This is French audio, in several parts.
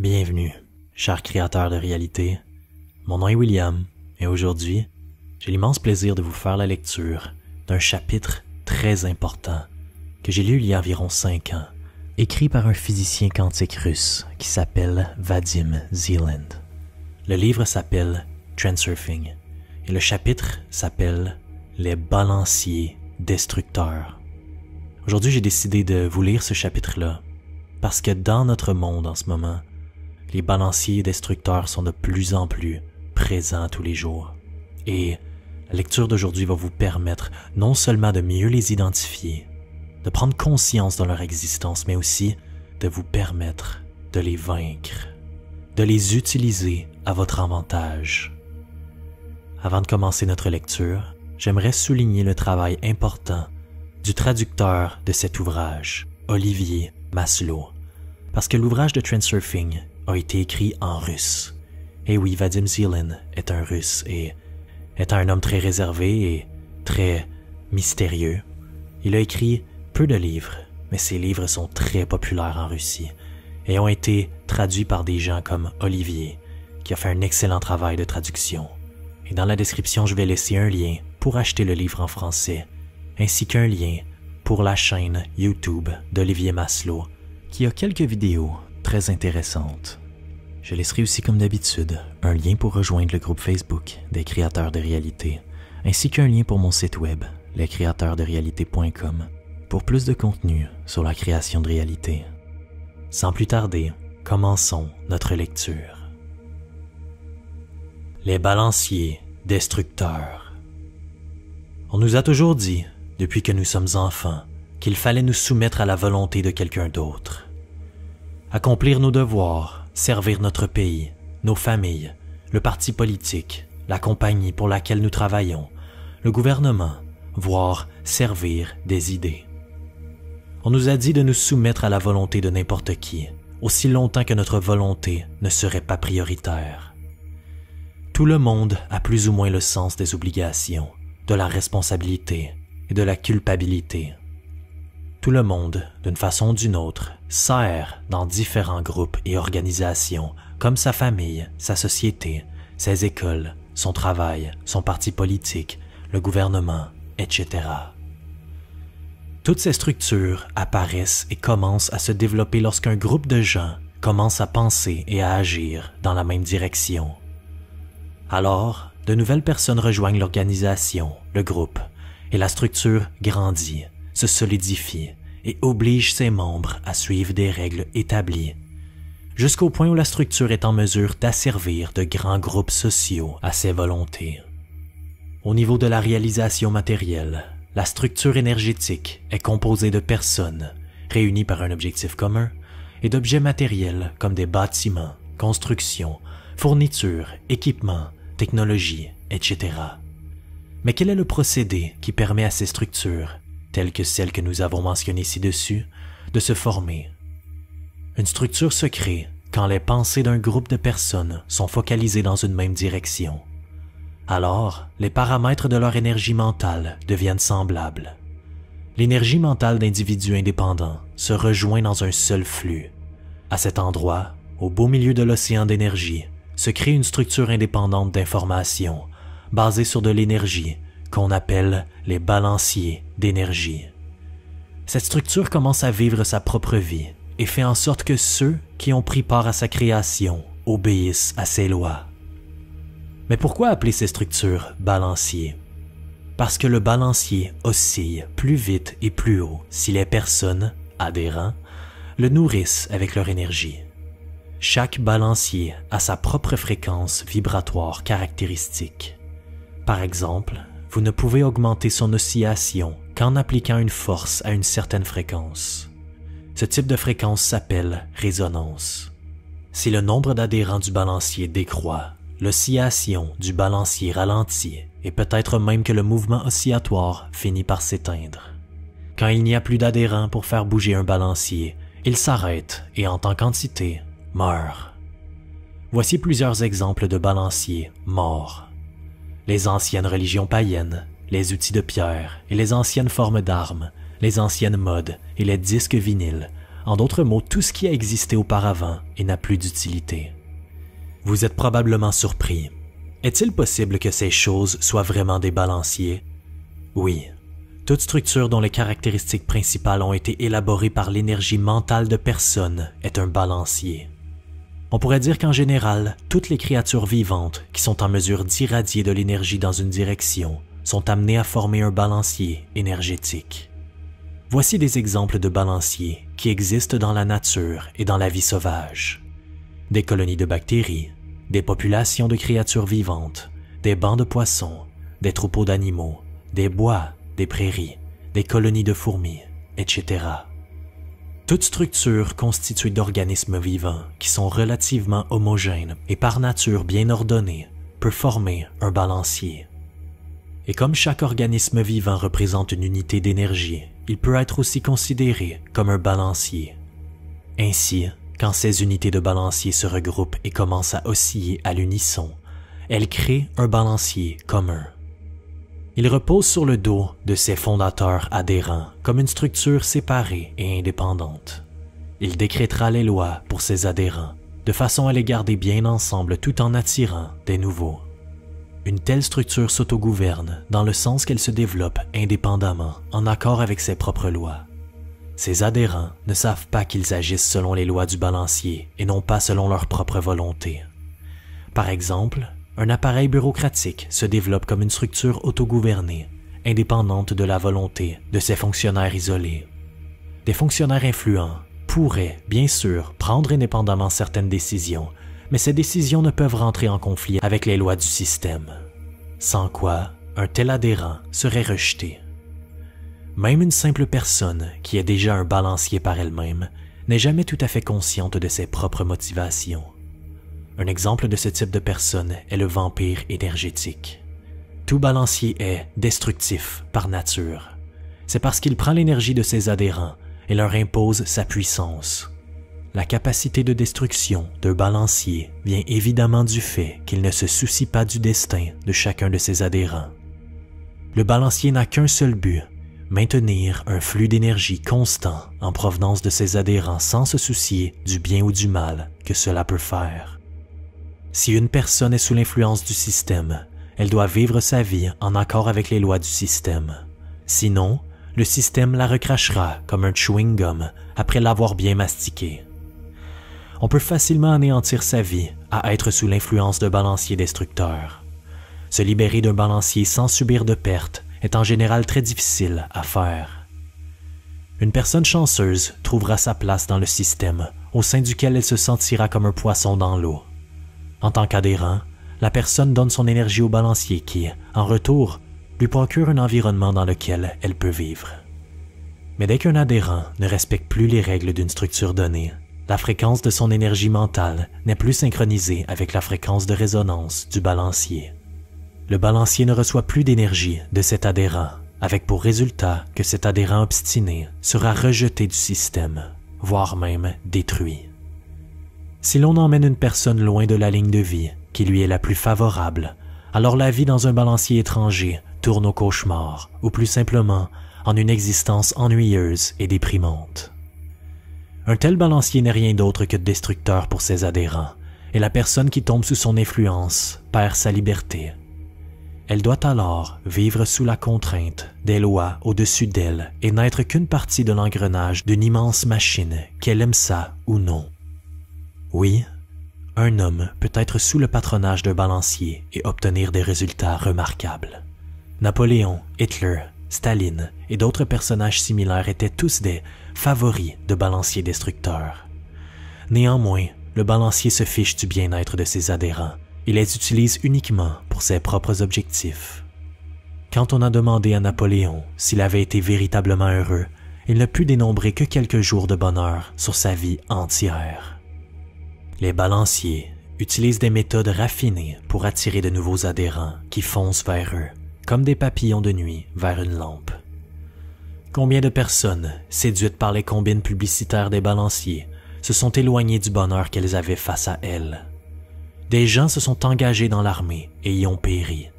Bienvenue, cher créateur de réalité. Mon nom est William et aujourd'hui, j'ai l'immense plaisir de vous faire la lecture d'un chapitre très important que j'ai lu il y a environ 5 ans, écrit par un physicien quantique russe qui s'appelle Vadim Zeland. Le livre s'appelle Transurfing et le chapitre s'appelle Les balanciers destructeurs. Aujourd'hui, j'ai décidé de vous lire ce chapitre-là parce que dans notre monde en ce moment, les balanciers destructeurs sont de plus en plus présents tous les jours. Et la lecture d'aujourd'hui va vous permettre non seulement de mieux les identifier, de prendre conscience de leur existence, mais aussi de vous permettre de les vaincre, de les utiliser à votre avantage. Avant de commencer notre lecture, j'aimerais souligner le travail important du traducteur de cet ouvrage, Olivier Maslow, parce que l'ouvrage de Transurfing a été écrit en russe. Et oui, Vadim Zeland est un russe et est un homme très réservé et très mystérieux. Il a écrit peu de livres, mais ses livres sont très populaires en Russie et ont été traduits par des gens comme Olivier, qui a fait un excellent travail de traduction. Et dans la description, je vais laisser un lien pour acheter le livre en français, ainsi qu'un lien pour la chaîne YouTube d'Olivier Maslow, qui a quelques vidéos très intéressantes. Je laisserai aussi comme d'habitude un lien pour rejoindre le groupe Facebook des créateurs de réalité, ainsi qu'un lien pour mon site web, lescréateursderéalité.com, pour plus de contenu sur la création de réalité. Sans plus tarder, commençons notre lecture. Les balanciers destructeurs. On nous a toujours dit, depuis que nous sommes enfants, qu'il fallait nous soumettre à la volonté de quelqu'un d'autre. Accomplir nos devoirs, servir notre pays, nos familles, le parti politique, la compagnie pour laquelle nous travaillons, le gouvernement, voire servir des idées. On nous a dit de nous soumettre à la volonté de n'importe qui, aussi longtemps que notre volonté ne serait pas prioritaire. Tout le monde a plus ou moins le sens des obligations, de la responsabilité et de la culpabilité. Tout le monde, d'une façon ou d'une autre, sert dans différents groupes et organisations, comme sa famille, sa société, ses écoles, son travail, son parti politique, le gouvernement, etc. Toutes ces structures apparaissent et commencent à se développer lorsqu'un groupe de gens commence à penser et à agir dans la même direction. Alors, de nouvelles personnes rejoignent l'organisation, le groupe, et la structure grandit, se solidifie et oblige ses membres à suivre des règles établies, jusqu'au point où la structure est en mesure d'asservir de grands groupes sociaux à ses volontés. Au niveau de la réalisation matérielle, la structure énergétique est composée de personnes réunies par un objectif commun et d'objets matériels comme des bâtiments, constructions, fournitures, équipements, technologies, etc. Mais quel est le procédé qui permet à ces structures, telles que celles que nous avons mentionnées ci-dessus, de se former? Une structure se crée quand les pensées d'un groupe de personnes sont focalisées dans une même direction. Alors, les paramètres de leur énergie mentale deviennent semblables. L'énergie mentale d'individus indépendants se rejoint dans un seul flux. À cet endroit, au beau milieu de l'océan d'énergie, se crée une structure indépendante d'information, basée sur de l'énergie, qu'on appelle les balanciers d'énergie. Cette structure commence à vivre sa propre vie et fait en sorte que ceux qui ont pris part à sa création obéissent à ses lois. Mais pourquoi appeler ces structures balanciers? Parce que le balancier oscille plus vite et plus haut si les personnes, adhérents, le nourrissent avec leur énergie. Chaque balancier a sa propre fréquence vibratoire caractéristique. Par exemple, vous ne pouvez augmenter son oscillation qu'en appliquant une force à une certaine fréquence. Ce type de fréquence s'appelle résonance. Si le nombre d'adhérents du balancier décroît, l'oscillation du balancier ralentit et peut-être même que le mouvement oscillatoire finit par s'éteindre. Quand il n'y a plus d'adhérents pour faire bouger un balancier, il s'arrête et en tant qu'entité, meurt. Voici plusieurs exemples de balanciers morts. Les anciennes religions païennes, les outils de pierre et les anciennes formes d'armes, les anciennes modes et les disques vinyles en d'autres mots, tout ce qui a existé auparavant et n'a plus d'utilité. Vous êtes probablement surpris. Est-il possible que ces choses soient vraiment des balanciers? Oui. Toute structure dont les caractéristiques principales ont été élaborées par l'énergie mentale de personne est un balancier. On pourrait dire qu'en général, toutes les créatures vivantes qui sont en mesure d'irradier de l'énergie dans une direction sont amenées à former un balancier énergétique. Voici des exemples de balanciers qui existent dans la nature et dans la vie sauvage. Des colonies de bactéries, des populations de créatures vivantes, des bancs de poissons, des troupeaux d'animaux, des bois, des prairies, des colonies de fourmis, etc. Toute structure constituée d'organismes vivants qui sont relativement homogènes et par nature bien ordonnés peut former un balancier. Et comme chaque organisme vivant représente une unité d'énergie, il peut être aussi considéré comme un balancier. Ainsi, quand ces unités de balancier se regroupent et commencent à osciller à l'unisson, elles créent un balancier commun. Il repose sur le dos de ses fondateurs adhérents comme une structure séparée et indépendante. Il décrétera les lois pour ses adhérents, de façon à les garder bien ensemble tout en attirant des nouveaux. Une telle structure s'autogouverne dans le sens qu'elle se développe indépendamment, en accord avec ses propres lois. Ses adhérents ne savent pas qu'ils agissent selon les lois du balancier et non pas selon leur propre volonté. Par exemple, un appareil bureaucratique se développe comme une structure autogouvernée, indépendante de la volonté de ses fonctionnaires isolés. Des fonctionnaires influents pourraient, bien sûr, prendre indépendamment certaines décisions, mais ces décisions ne peuvent rentrer en conflit avec les lois du système, sans quoi un tel adhérent serait rejeté. Même une simple personne qui est déjà un balancier par elle-même n'est jamais tout à fait consciente de ses propres motivations. Un exemple de ce type de personne est le vampire énergétique. Tout balancier est destructif par nature. C'est parce qu'il prend l'énergie de ses adhérents et leur impose sa puissance. La capacité de destruction d'un balancier vient évidemment du fait qu'il ne se soucie pas du destin de chacun de ses adhérents. Le balancier n'a qu'un seul but, maintenir un flux d'énergie constant en provenance de ses adhérents sans se soucier du bien ou du mal que cela peut faire. Si une personne est sous l'influence du système, elle doit vivre sa vie en accord avec les lois du système. Sinon, le système la recrachera comme un chewing-gum après l'avoir bien mastiqué. On peut facilement anéantir sa vie à être sous l'influence d'un balancier destructeur. Se libérer d'un balancier sans subir de pertes est en général très difficile à faire. Une personne chanceuse trouvera sa place dans le système, au sein duquel elle se sentira comme un poisson dans l'eau. En tant qu'adhérent, la personne donne son énergie au balancier qui, en retour, lui procure un environnement dans lequel elle peut vivre. Mais dès qu'un adhérent ne respecte plus les règles d'une structure donnée, la fréquence de son énergie mentale n'est plus synchronisée avec la fréquence de résonance du balancier. Le balancier ne reçoit plus d'énergie de cet adhérent, avec pour résultat que cet adhérent obstiné sera rejeté du système, voire même détruit. Si l'on emmène une personne loin de la ligne de vie qui lui est la plus favorable, alors la vie dans un balancier étranger tourne au cauchemar, ou plus simplement en une existence ennuyeuse et déprimante. Un tel balancier n'est rien d'autre que destructeur pour ses adhérents, et la personne qui tombe sous son influence perd sa liberté. Elle doit alors vivre sous la contrainte des lois au-dessus d'elle et n'être qu'une partie de l'engrenage d'une immense machine, qu'elle aime ça ou non. Oui, un homme peut être sous le patronage d'un balancier et obtenir des résultats remarquables. Napoléon, Hitler, Staline et d'autres personnages similaires étaient tous des favoris de balanciers destructeurs. Néanmoins, le balancier se fiche du bien-être de ses adhérents et les utilise uniquement pour ses propres objectifs. Quand on a demandé à Napoléon s'il avait été véritablement heureux, il ne put dénombrer que quelques jours de bonheur sur sa vie entière. Les balanciers utilisent des méthodes raffinées pour attirer de nouveaux adhérents qui foncent vers eux, comme des papillons de nuit vers une lampe. Combien de personnes, séduites par les combines publicitaires des balanciers, se sont éloignées du bonheur qu'elles avaient face à elles? Des gens se sont engagés dans l'armée et y ont péri.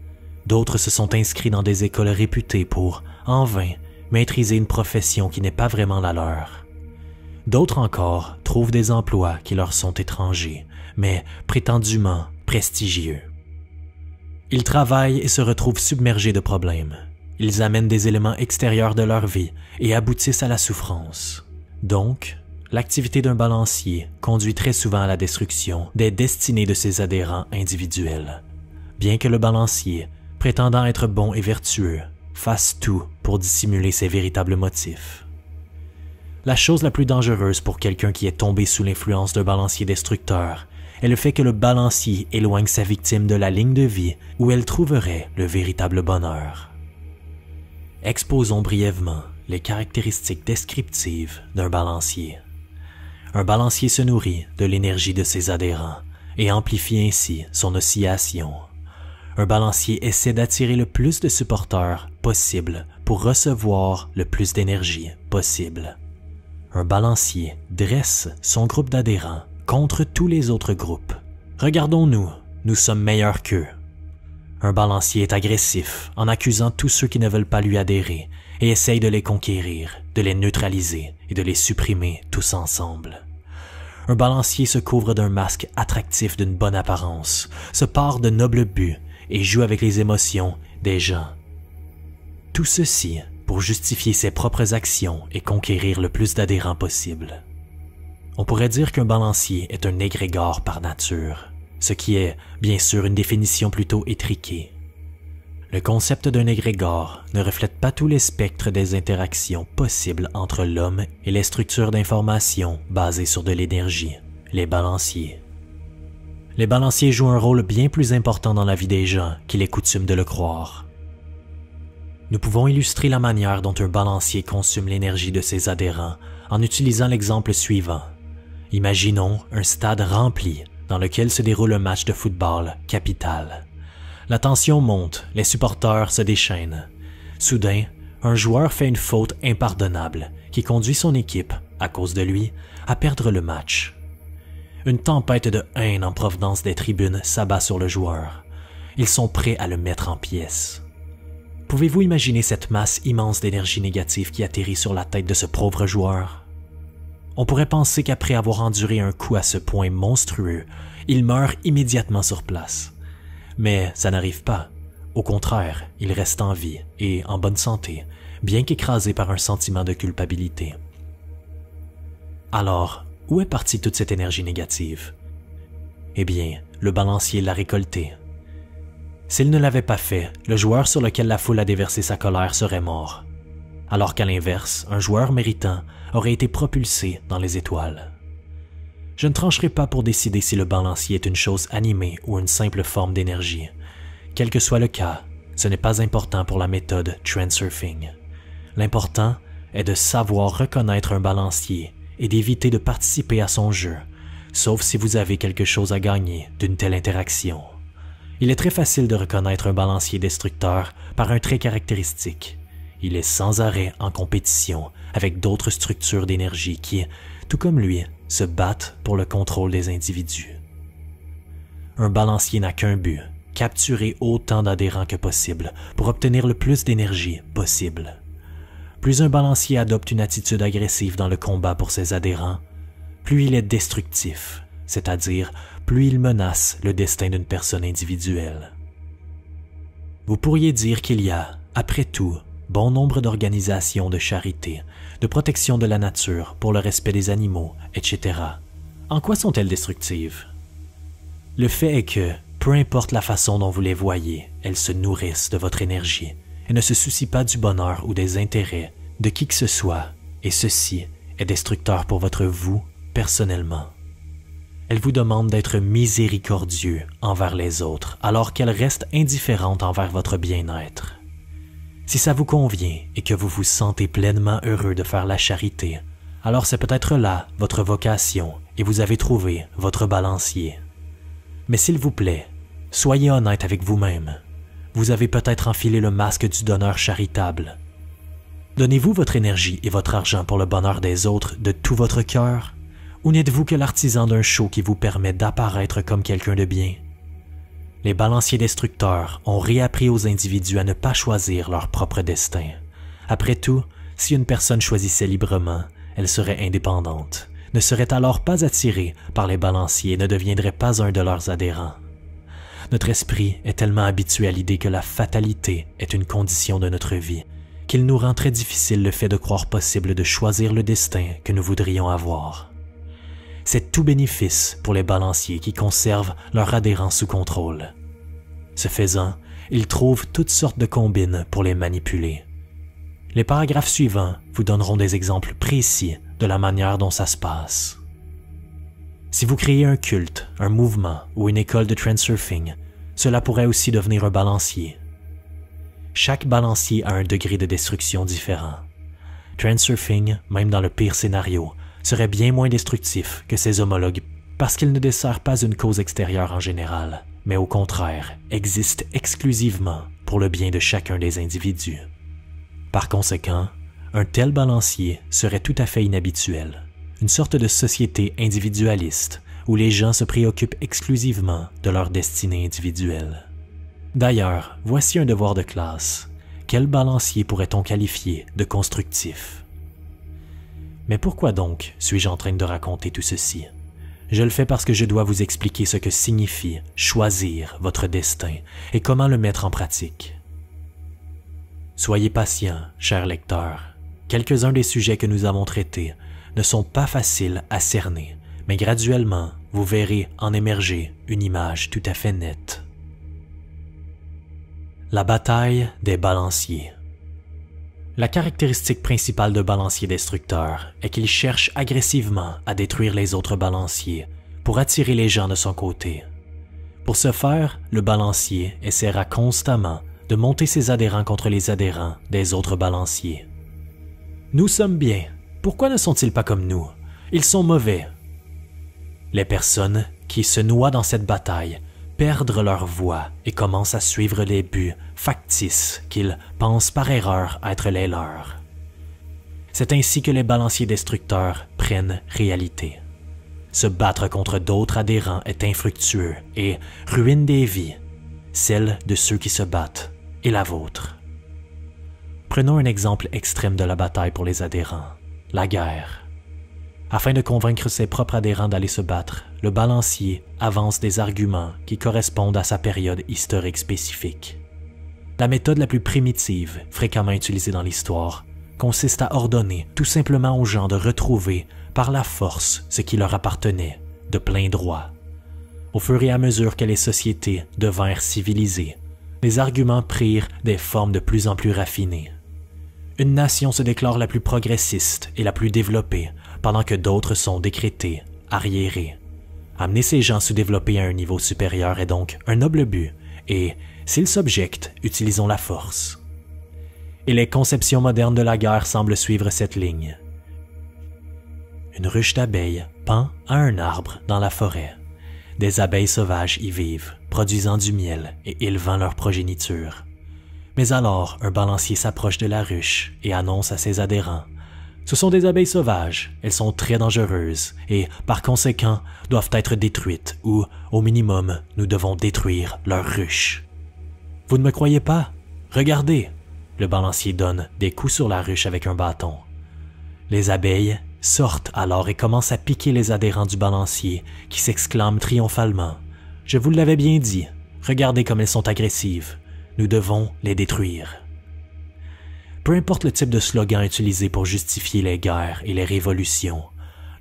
D'autres se sont inscrits dans des écoles réputées pour, en vain, maîtriser une profession qui n'est pas vraiment la leur. D'autres encore trouvent des emplois qui leur sont étrangers, mais prétendument prestigieux. Ils travaillent et se retrouvent submergés de problèmes. Ils amènent des éléments extérieurs de leur vie et aboutissent à la souffrance. Donc, l'activité d'un balancier conduit très souvent à la destruction des destinées de ses adhérents individuels, bien que le balancier, prétendant être bon et vertueux, fasse tout pour dissimuler ses véritables motifs. La chose la plus dangereuse pour quelqu'un qui est tombé sous l'influence d'un balancier destructeur est le fait que le balancier éloigne sa victime de la ligne de vie où elle trouverait le véritable bonheur. Exposons brièvement les caractéristiques descriptives d'un balancier. Un balancier se nourrit de l'énergie de ses adhérents et amplifie ainsi son oscillation. Un balancier essaie d'attirer le plus de supporters possible pour recevoir le plus d'énergie possible. Un balancier dresse son groupe d'adhérents contre tous les autres groupes. Regardons-nous, nous sommes meilleurs qu'eux. Un balancier est agressif en accusant tous ceux qui ne veulent pas lui adhérer et essaye de les conquérir, de les neutraliser et de les supprimer tous ensemble. Un balancier se couvre d'un masque attractif d'une bonne apparence, se pare de nobles buts et joue avec les émotions des gens. Tout ceci pour justifier ses propres actions et conquérir le plus d'adhérents possible. On pourrait dire qu'un balancier est un égrégore par nature, ce qui est, bien sûr, une définition plutôt étriquée. Le concept d'un égrégore ne reflète pas tous les spectres des interactions possibles entre l'homme et les structures d'information basées sur de l'énergie, les balanciers. Les balanciers jouent un rôle bien plus important dans la vie des gens qu'il est coutume de le croire. Nous pouvons illustrer la manière dont un balancier consomme l'énergie de ses adhérents en utilisant l'exemple suivant. Imaginons un stade rempli dans lequel se déroule un match de football capital. La tension monte, les supporters se déchaînent. Soudain, un joueur fait une faute impardonnable qui conduit son équipe, à cause de lui, à perdre le match. Une tempête de haine en provenance des tribunes s'abat sur le joueur. Ils sont prêts à le mettre en pièces. Pouvez-vous imaginer cette masse immense d'énergie négative qui atterrit sur la tête de ce pauvre joueur? On pourrait penser qu'après avoir enduré un coup à ce point monstrueux, il meurt immédiatement sur place. Mais ça n'arrive pas. Au contraire, il reste en vie et en bonne santé, bien qu'écrasé par un sentiment de culpabilité. Alors, où est partie toute cette énergie négative? Eh bien, le balancier l'a récoltée. S'il ne l'avait pas fait, le joueur sur lequel la foule a déversé sa colère serait mort, alors qu'à l'inverse, un joueur méritant aurait été propulsé dans les étoiles. Je ne trancherai pas pour décider si le balancier est une chose animée ou une simple forme d'énergie. Quel que soit le cas, ce n'est pas important pour la méthode Transurfing. L'important est de savoir reconnaître un balancier et d'éviter de participer à son jeu, sauf si vous avez quelque chose à gagner d'une telle interaction. Il est très facile de reconnaître un balancier destructeur par un trait caractéristique. Il est sans arrêt en compétition avec d'autres structures d'énergie qui, tout comme lui, se battent pour le contrôle des individus. Un balancier n'a qu'un but, capturer autant d'adhérents que possible pour obtenir le plus d'énergie possible. Plus un balancier adopte une attitude agressive dans le combat pour ses adhérents, plus il est destructif, c'est-à-dire plus il menace le destin d'une personne individuelle. Vous pourriez dire qu'il y a, après tout, bon nombre d'organisations de charité, de protection de la nature, pour le respect des animaux, etc. En quoi sont-elles destructives? Le fait est que, peu importe la façon dont vous les voyez, elles se nourrissent de votre énergie et ne se soucient pas du bonheur ou des intérêts de qui que ce soit, et ceci est destructeur pour votre vous personnellement. Elles vous demandent d'être miséricordieux envers les autres, alors qu'elles restent indifférentes envers votre bien-être. Si ça vous convient et que vous vous sentez pleinement heureux de faire la charité, alors c'est peut-être là votre vocation et vous avez trouvé votre balancier. Mais s'il vous plaît, soyez honnête avec vous-même. Vous avez peut-être enfilé le masque du donneur charitable. Donnez-vous votre énergie et votre argent pour le bonheur des autres de tout votre cœur? Ou n'êtes-vous que l'artisan d'un show qui vous permet d'apparaître comme quelqu'un de bien? Les balanciers destructeurs ont réappris aux individus à ne pas choisir leur propre destin. Après tout, si une personne choisissait librement, elle serait indépendante, ne serait alors pas attirée par les balanciers et ne deviendrait pas un de leurs adhérents. Notre esprit est tellement habitué à l'idée que la fatalité est une condition de notre vie, qu'il nous rend très difficile le fait de croire possible de choisir le destin que nous voudrions avoir. C'est tout bénéfice pour les balanciers qui conservent leurs adhérents sous contrôle. Ce faisant, ils trouvent toutes sortes de combines pour les manipuler. Les paragraphes suivants vous donneront des exemples précis de la manière dont ça se passe. Si vous créez un culte, un mouvement ou une école de transurfing, cela pourrait aussi devenir un balancier. Chaque balancier a un degré de destruction différent. Transurfing, même dans le pire scénario, serait bien moins destructif que ses homologues parce qu'il ne dessert pas une cause extérieure en général, mais au contraire, existe exclusivement pour le bien de chacun des individus. Par conséquent, un tel balancier serait tout à fait inhabituel, une sorte de société individualiste où les gens se préoccupent exclusivement de leur destinée individuelle. D'ailleurs, voici un devoir de classe. Quel balancier pourrait-on qualifier de constructif? Mais pourquoi donc suis-je en train de raconter tout ceci? Je le fais parce que je dois vous expliquer ce que signifie choisir votre destin et comment le mettre en pratique. Soyez patient, chers lecteurs. Quelques-uns des sujets que nous avons traités ne sont pas faciles à cerner, mais graduellement, vous verrez en émerger une image tout à fait nette. La bataille des balanciers. La caractéristique principale de balancier destructeur est qu'il cherche agressivement à détruire les autres balanciers pour attirer les gens de son côté. Pour ce faire, le balancier essaiera constamment de monter ses adhérents contre les adhérents des autres balanciers. Nous sommes bien. Pourquoi ne sont-ils pas comme nous? Ils sont mauvais. Les personnes qui se noient dans cette bataille perdent leur voix et commencent à suivre les buts factices qu'ils pensent par erreur être les leurs. C'est ainsi que les balanciers destructeurs prennent réalité. Se battre contre d'autres adhérents est infructueux et ruine des vies, celle de ceux qui se battent et la vôtre. Prenons un exemple extrême de la bataille pour les adhérents, la guerre. Afin de convaincre ses propres adhérents d'aller se battre, le balancier avance des arguments qui correspondent à sa période historique spécifique. La méthode la plus primitive, fréquemment utilisée dans l'histoire, consiste à ordonner tout simplement aux gens de retrouver par la force ce qui leur appartenait, de plein droit. Au fur et à mesure que les sociétés devinrent civilisées, les arguments prirent des formes de plus en plus raffinées. Une nation se déclare la plus progressiste et la plus développée, pendant que d'autres sont décrétées, arriérées. Amener ces gens sous-développés à un niveau supérieur est donc un noble but, et, s'ils s'objectent, utilisons la force. Et les conceptions modernes de la guerre semblent suivre cette ligne. Une ruche d'abeilles pend à un arbre dans la forêt. Des abeilles sauvages y vivent, produisant du miel et élevant leur progéniture. Mais alors, un balancier s'approche de la ruche et annonce à ses adhérents: « Ce sont des abeilles sauvages, elles sont très dangereuses et, par conséquent, doivent être détruites ou, au minimum, nous devons détruire leur ruche. » « Vous ne me croyez pas? Regardez !» Le balancier donne des coups sur la ruche avec un bâton. Les abeilles sortent alors et commencent à piquer les adhérents du balancier qui s'exclament triomphalement: « Je vous l'avais bien dit, regardez comme elles sont agressives. Nous devons les détruire. » Peu importe le type de slogan utilisé pour justifier les guerres et les révolutions,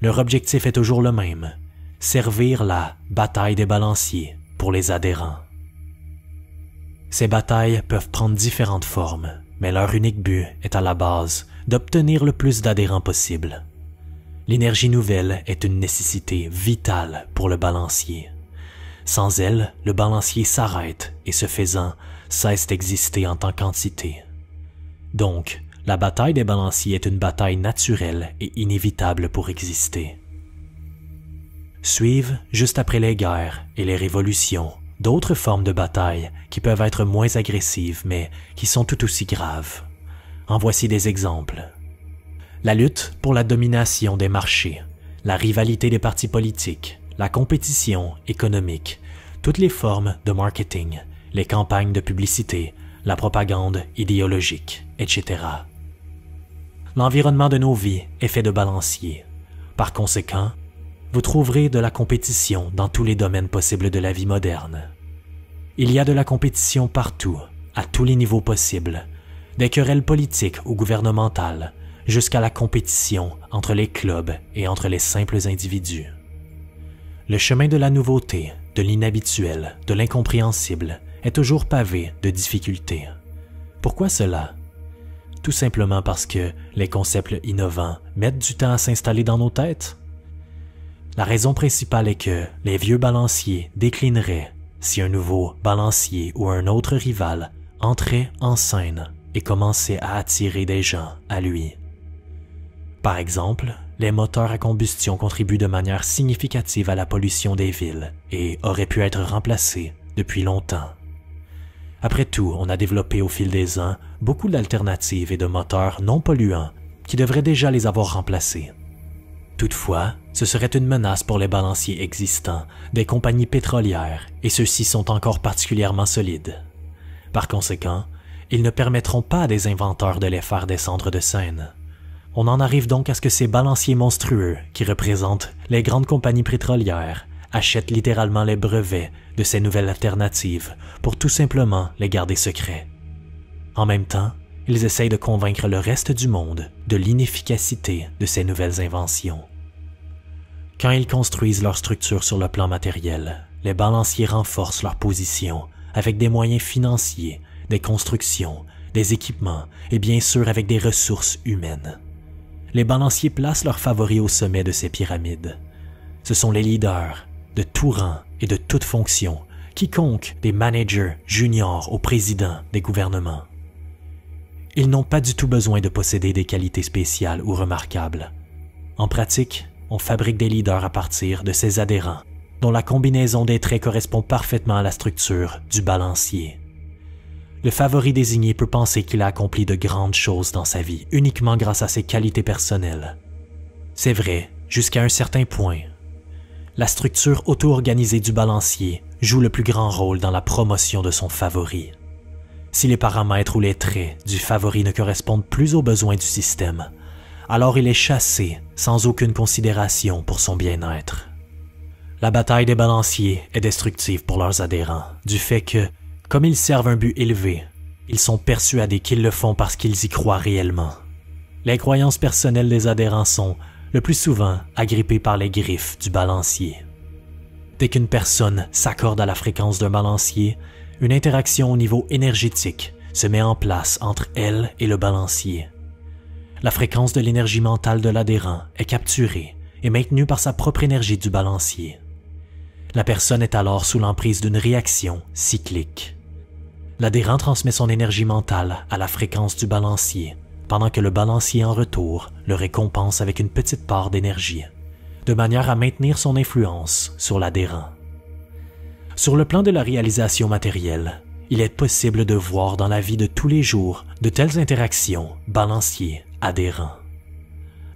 leur objectif est toujours le même: servir la bataille des balanciers pour les adhérents. Ces batailles peuvent prendre différentes formes, mais leur unique but est à la base d'obtenir le plus d'adhérents possible. L'énergie nouvelle est une nécessité vitale pour le balancier. Sans elle, le balancier s'arrête et, ce faisant, cesse d'exister en tant qu'entité. Donc, la bataille des balanciers est une bataille naturelle et inévitable pour exister. Suivent, juste après les guerres et les révolutions, d'autres formes de bataille qui peuvent être moins agressives mais qui sont tout aussi graves. En voici des exemples. La lutte pour la domination des marchés, la rivalité des partis politiques, la compétition économique, toutes les formes de marketing, les campagnes de publicité, la propagande idéologique, etc. l'environnement de nos vies est fait de balanciers. Par conséquent, vous trouverez de la compétition dans tous les domaines possibles de la vie moderne. Il y a de la compétition partout, à tous les niveaux possibles, des querelles politiques ou gouvernementales, jusqu'à la compétition entre les clubs et entre les simples individus. Le chemin de la nouveauté, de l'inhabituel, de l'incompréhensible est toujours pavé de difficultés. Pourquoi cela? Tout simplement parce que les concepts innovants mettent du temps à s'installer dans nos têtes? La raison principale est que les vieux balanciers déclineraient si un nouveau balancier ou un autre rival entrait en scène et commençait à attirer des gens à lui. Par exemple, les moteurs à combustion contribuent de manière significative à la pollution des villes et auraient pu être remplacés depuis longtemps. Après tout, on a développé au fil des ans beaucoup d'alternatives et de moteurs non polluants qui devraient déjà les avoir remplacés. Toutefois, ce serait une menace pour les balanciers existants des compagnies pétrolières et ceux-ci sont encore particulièrement solides. Par conséquent, ils ne permettront pas à des inventeurs de les faire descendre de scène. On en arrive donc à ce que ces balanciers monstrueux, qui représentent les grandes compagnies pétrolières, achètent littéralement les brevets de ces nouvelles alternatives pour tout simplement les garder secrets. En même temps, ils essayent de convaincre le reste du monde de l'inefficacité de ces nouvelles inventions. Quand ils construisent leur structure sur le plan matériel, les balanciers renforcent leur position avec des moyens financiers, des constructions, des équipements et bien sûr avec des ressources humaines. Les balanciers placent leurs favoris au sommet de ces pyramides. Ce sont les leaders de tout rang et de toute fonction, quiconque des managers juniors au président des gouvernements. Ils n'ont pas du tout besoin de posséder des qualités spéciales ou remarquables. En pratique, on fabrique des leaders à partir de ces adhérents, dont la combinaison des traits correspond parfaitement à la structure du balancier. Le favori désigné peut penser qu'il a accompli de grandes choses dans sa vie uniquement grâce à ses qualités personnelles. C'est vrai, jusqu'à un certain point. La structure auto-organisée du balancier joue le plus grand rôle dans la promotion de son favori. Si les paramètres ou les traits du favori ne correspondent plus aux besoins du système, alors il est chassé sans aucune considération pour son bien-être. La bataille des balanciers est destructive pour leurs adhérents, du fait que, comme ils servent un but élevé, ils sont persuadés qu'ils le font parce qu'ils y croient réellement. Les croyances personnelles des adhérents sont, le plus souvent, agrippées par les griffes du balancier. Dès qu'une personne s'accorde à la fréquence d'un balancier, une interaction au niveau énergétique se met en place entre elle et le balancier. La fréquence de l'énergie mentale de l'adhérent est capturée et maintenue par sa propre énergie du balancier. La personne est alors sous l'emprise d'une réaction cyclique. L'adhérent transmet son énergie mentale à la fréquence du balancier, pendant que le balancier en retour le récompense avec une petite part d'énergie, de manière à maintenir son influence sur l'adhérent. Sur le plan de la réalisation matérielle, il est possible de voir dans la vie de tous les jours de telles interactions balancier-adhérent.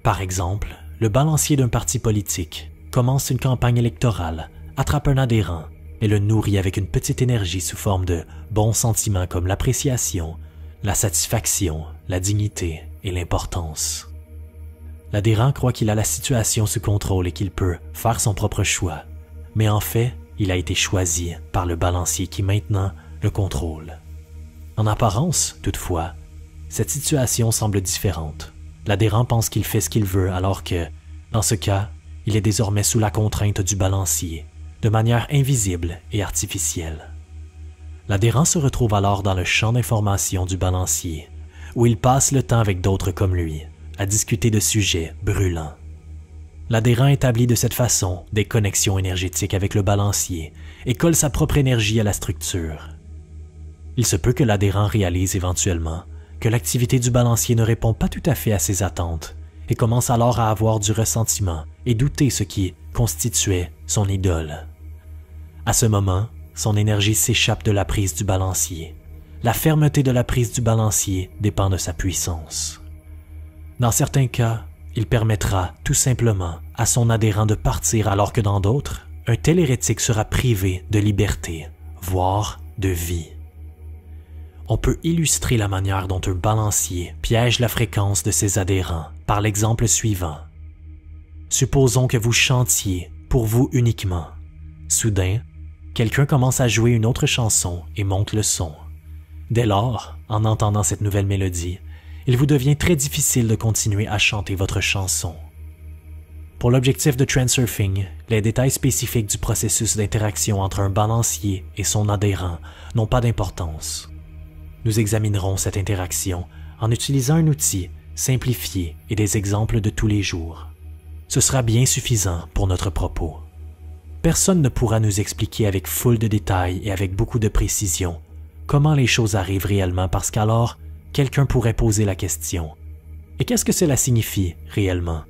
Par exemple, le balancier d'un parti politique commence une campagne électorale, attrape un adhérent et le nourrit avec une petite énergie sous forme de bons sentiments comme l'appréciation, la satisfaction, la dignité et l'importance. L'adhérent croit qu'il a la situation sous contrôle et qu'il peut faire son propre choix, mais en fait, il a été choisi par le balancier qui maintenant le contrôle. En apparence, toutefois, cette situation semble différente. L'adhérent pense qu'il fait ce qu'il veut alors que, dans ce cas, il est désormais sous la contrainte du balancier, de manière invisible et artificielle. L'adhérent se retrouve alors dans le champ d'information du balancier, où il passe le temps avec d'autres comme lui, à discuter de sujets brûlants. L'adhérent établit de cette façon des connexions énergétiques avec le balancier et colle sa propre énergie à la structure. Il se peut que l'adhérent réalise éventuellement que l'activité du balancier ne répond pas tout à fait à ses attentes et commence alors à avoir du ressentiment et douter ce qui constituait son idole. À ce moment, son énergie s'échappe de la prise du balancier. La fermeté de la prise du balancier dépend de sa puissance. Dans certains cas, il permettra tout simplement à son adhérent de partir alors que dans d'autres, un tel hérétique sera privé de liberté, voire de vie. on peut illustrer la manière dont un balancier piège la fréquence de ses adhérents par l'exemple suivant. Supposons que vous chantiez pour vous uniquement. Soudain, quelqu'un commence à jouer une autre chanson et monte le son. Dès lors, en entendant cette nouvelle mélodie, il vous devient très difficile de continuer à chanter votre chanson. Pour l'objectif de Transurfing, les détails spécifiques du processus d'interaction entre un balancier et son adhérent n'ont pas d'importance. Nous examinerons cette interaction en utilisant un outil simplifié et des exemples de tous les jours. Ce sera bien suffisant pour notre propos. Personne ne pourra nous expliquer avec foule de détails et avec beaucoup de précision comment les choses arrivent réellement parce qu'alors, quelqu'un pourrait poser la question « Et qu'est-ce que cela signifie réellement ?»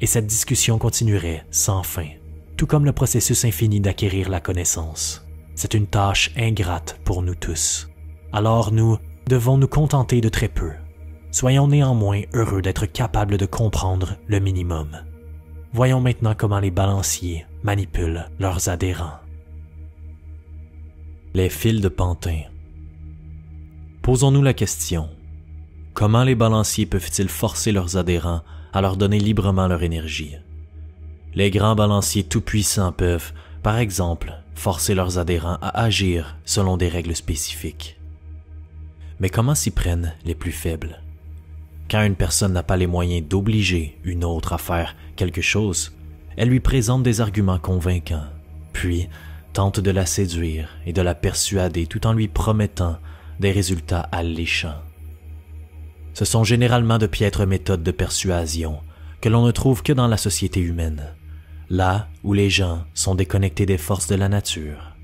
Et cette discussion continuerait sans fin, tout comme le processus infini d'acquérir la connaissance. C'est une tâche ingrate pour nous tous. Alors nous devons nous contenter de très peu. Soyons néanmoins heureux d'être capables de comprendre le minimum. Voyons maintenant comment les balanciers manipulent leurs adhérents. Les fils de Pantin. Posons-nous la question. Comment les balanciers peuvent-ils forcer leurs adhérents à leur donner librement leur énergie? Les grands balanciers tout-puissants peuvent, par exemple, forcer leurs adhérents à agir selon des règles spécifiques. Mais comment s'y prennent les plus faibles? Quand une personne n'a pas les moyens d'obliger une autre à faire quelque chose, elle lui présente des arguments convaincants, puis tente de la séduire et de la persuader tout en lui promettant des résultats alléchants. Ce sont généralement de piètres méthodes de persuasion que l'on ne trouve que dans la société humaine, là où les gens sont déconnectés des forces de la nature.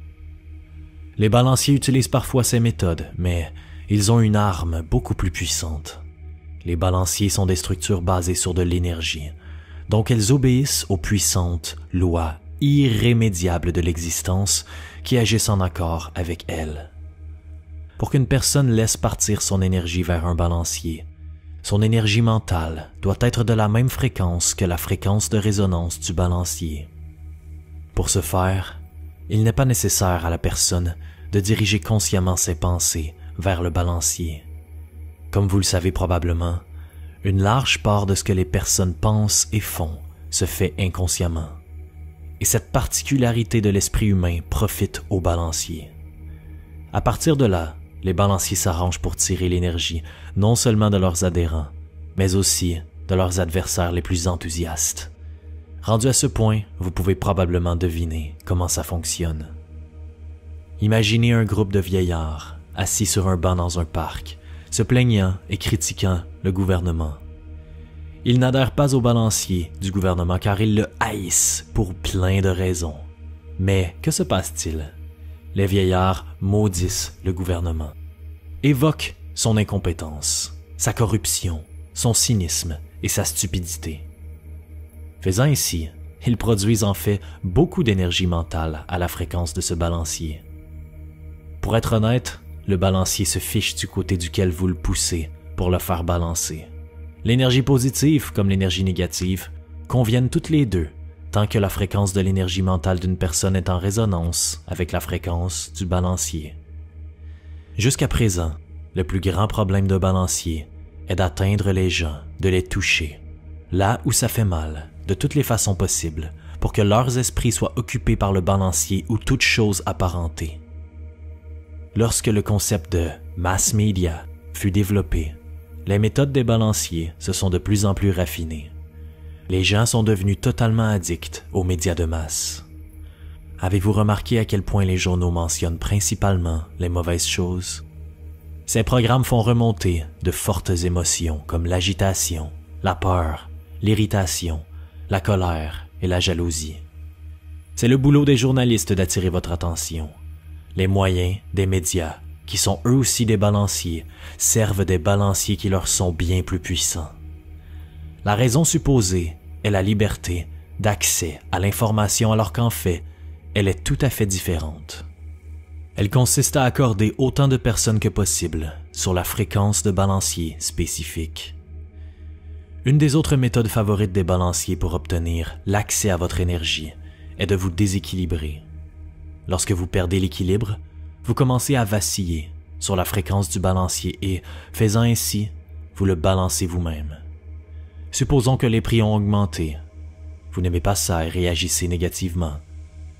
Les balanciers utilisent parfois ces méthodes, mais ils ont une arme beaucoup plus puissante. Les balanciers sont des structures basées sur de l'énergie, donc elles obéissent aux puissantes lois irrémédiables de l'existence qui agissent en accord avec elles. Pour qu'une personne laisse partir son énergie vers un balancier, son énergie mentale doit être de la même fréquence que la fréquence de résonance du balancier. Pour ce faire, il n'est pas nécessaire à la personne de diriger consciemment ses pensées vers le balancier. Comme vous le savez probablement, une large part de ce que les personnes pensent et font se fait inconsciemment. Et cette particularité de l'esprit humain profite aux balanciers. À partir de là, les balanciers s'arrangent pour tirer l'énergie non seulement de leurs adhérents, mais aussi de leurs adversaires les plus enthousiastes. Rendu à ce point, vous pouvez probablement deviner comment ça fonctionne. Imaginez un groupe de vieillards assis sur un banc dans un parc, se plaignant et critiquant le gouvernement. Ils n'adhèrent pas au balancier du gouvernement car ils le haïssent pour plein de raisons. Mais que se passe-t-il? Les vieillards maudissent le gouvernement, évoquent son incompétence, sa corruption, son cynisme et sa stupidité. Faisant ainsi, ils produisent en fait beaucoup d'énergie mentale à la fréquence de ce balancier. Pour être honnête, le balancier se fiche du côté duquel vous le poussez pour le faire balancer. L'énergie positive comme l'énergie négative conviennent toutes les deux, tant que la fréquence de l'énergie mentale d'une personne est en résonance avec la fréquence du balancier. Jusqu'à présent, le plus grand problème d'un balancier est d'atteindre les gens, de les toucher, là où ça fait mal, de toutes les façons possibles, pour que leurs esprits soient occupés par le balancier ou toute chose apparentée. Lorsque le concept de mass media fut développé, les méthodes des balanciers se sont de plus en plus raffinées. Les gens sont devenus totalement addicts aux médias de masse. Avez-vous remarqué à quel point les journaux mentionnent principalement les mauvaises choses? Ces programmes font remonter de fortes émotions comme l'agitation, la peur, l'irritation, la colère et la jalousie. C'est le boulot des journalistes d'attirer votre attention. Les moyens des médias, qui sont eux aussi des balanciers, servent des balanciers qui leur sont bien plus puissants. La raison supposée est la liberté d'accès à l'information alors qu'en fait, elle est tout à fait différente. Elle consiste à accorder autant de personnes que possible sur la fréquence de balancier spécifique. Une des autres méthodes favorites des balanciers pour obtenir l'accès à votre énergie est de vous déséquilibrer. Lorsque vous perdez l'équilibre, vous commencez à vaciller, sur la fréquence du balancier et, faisant ainsi, vous le balancez vous-même. Supposons que les prix ont augmenté. Vous n'aimez pas ça et réagissez négativement.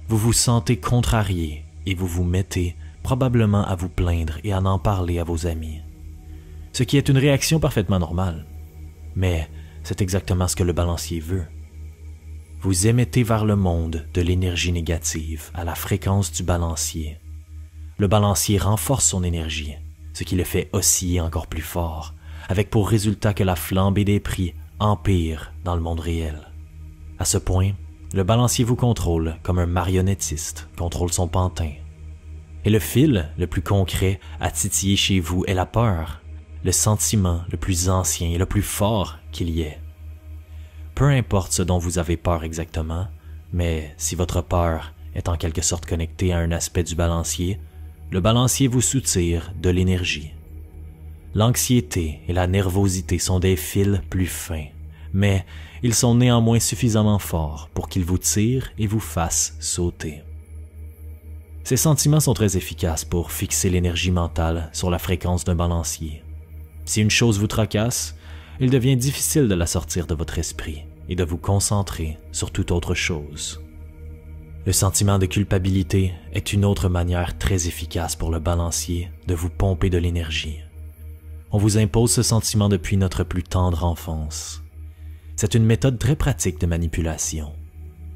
Vous vous sentez contrarié et vous vous mettez probablement à vous plaindre et à en parler à vos amis. Ce qui est une réaction parfaitement normale. Mais c'est exactement ce que le balancier veut. Vous émettez vers le monde de l'énergie négative à la fréquence du balancier. Le balancier renforce son énergie, ce qui le fait osciller encore plus fort, avec pour résultat que la flambée des prix empire dans le monde réel. À ce point, le balancier vous contrôle comme un marionnettiste contrôle son pantin. Et le fil le plus concret à titiller chez vous est la peur, le sentiment le plus ancien et le plus fort qu'il y ait. Peu importe ce dont vous avez peur exactement, mais si votre peur est en quelque sorte connectée à un aspect du balancier, le balancier vous soutire de l'énergie. L'anxiété et la nervosité sont des fils plus fins, mais ils sont néanmoins suffisamment forts pour qu'ils vous tirent et vous fassent sauter. Ces sentiments sont très efficaces pour fixer l'énergie mentale sur la fréquence d'un balancier. Si une chose vous tracasse, il devient difficile de la sortir de votre esprit et de vous concentrer sur toute autre chose. Le sentiment de culpabilité est une autre manière très efficace pour le balancier de vous pomper de l'énergie. On vous impose ce sentiment depuis notre plus tendre enfance. C'est une méthode très pratique de manipulation.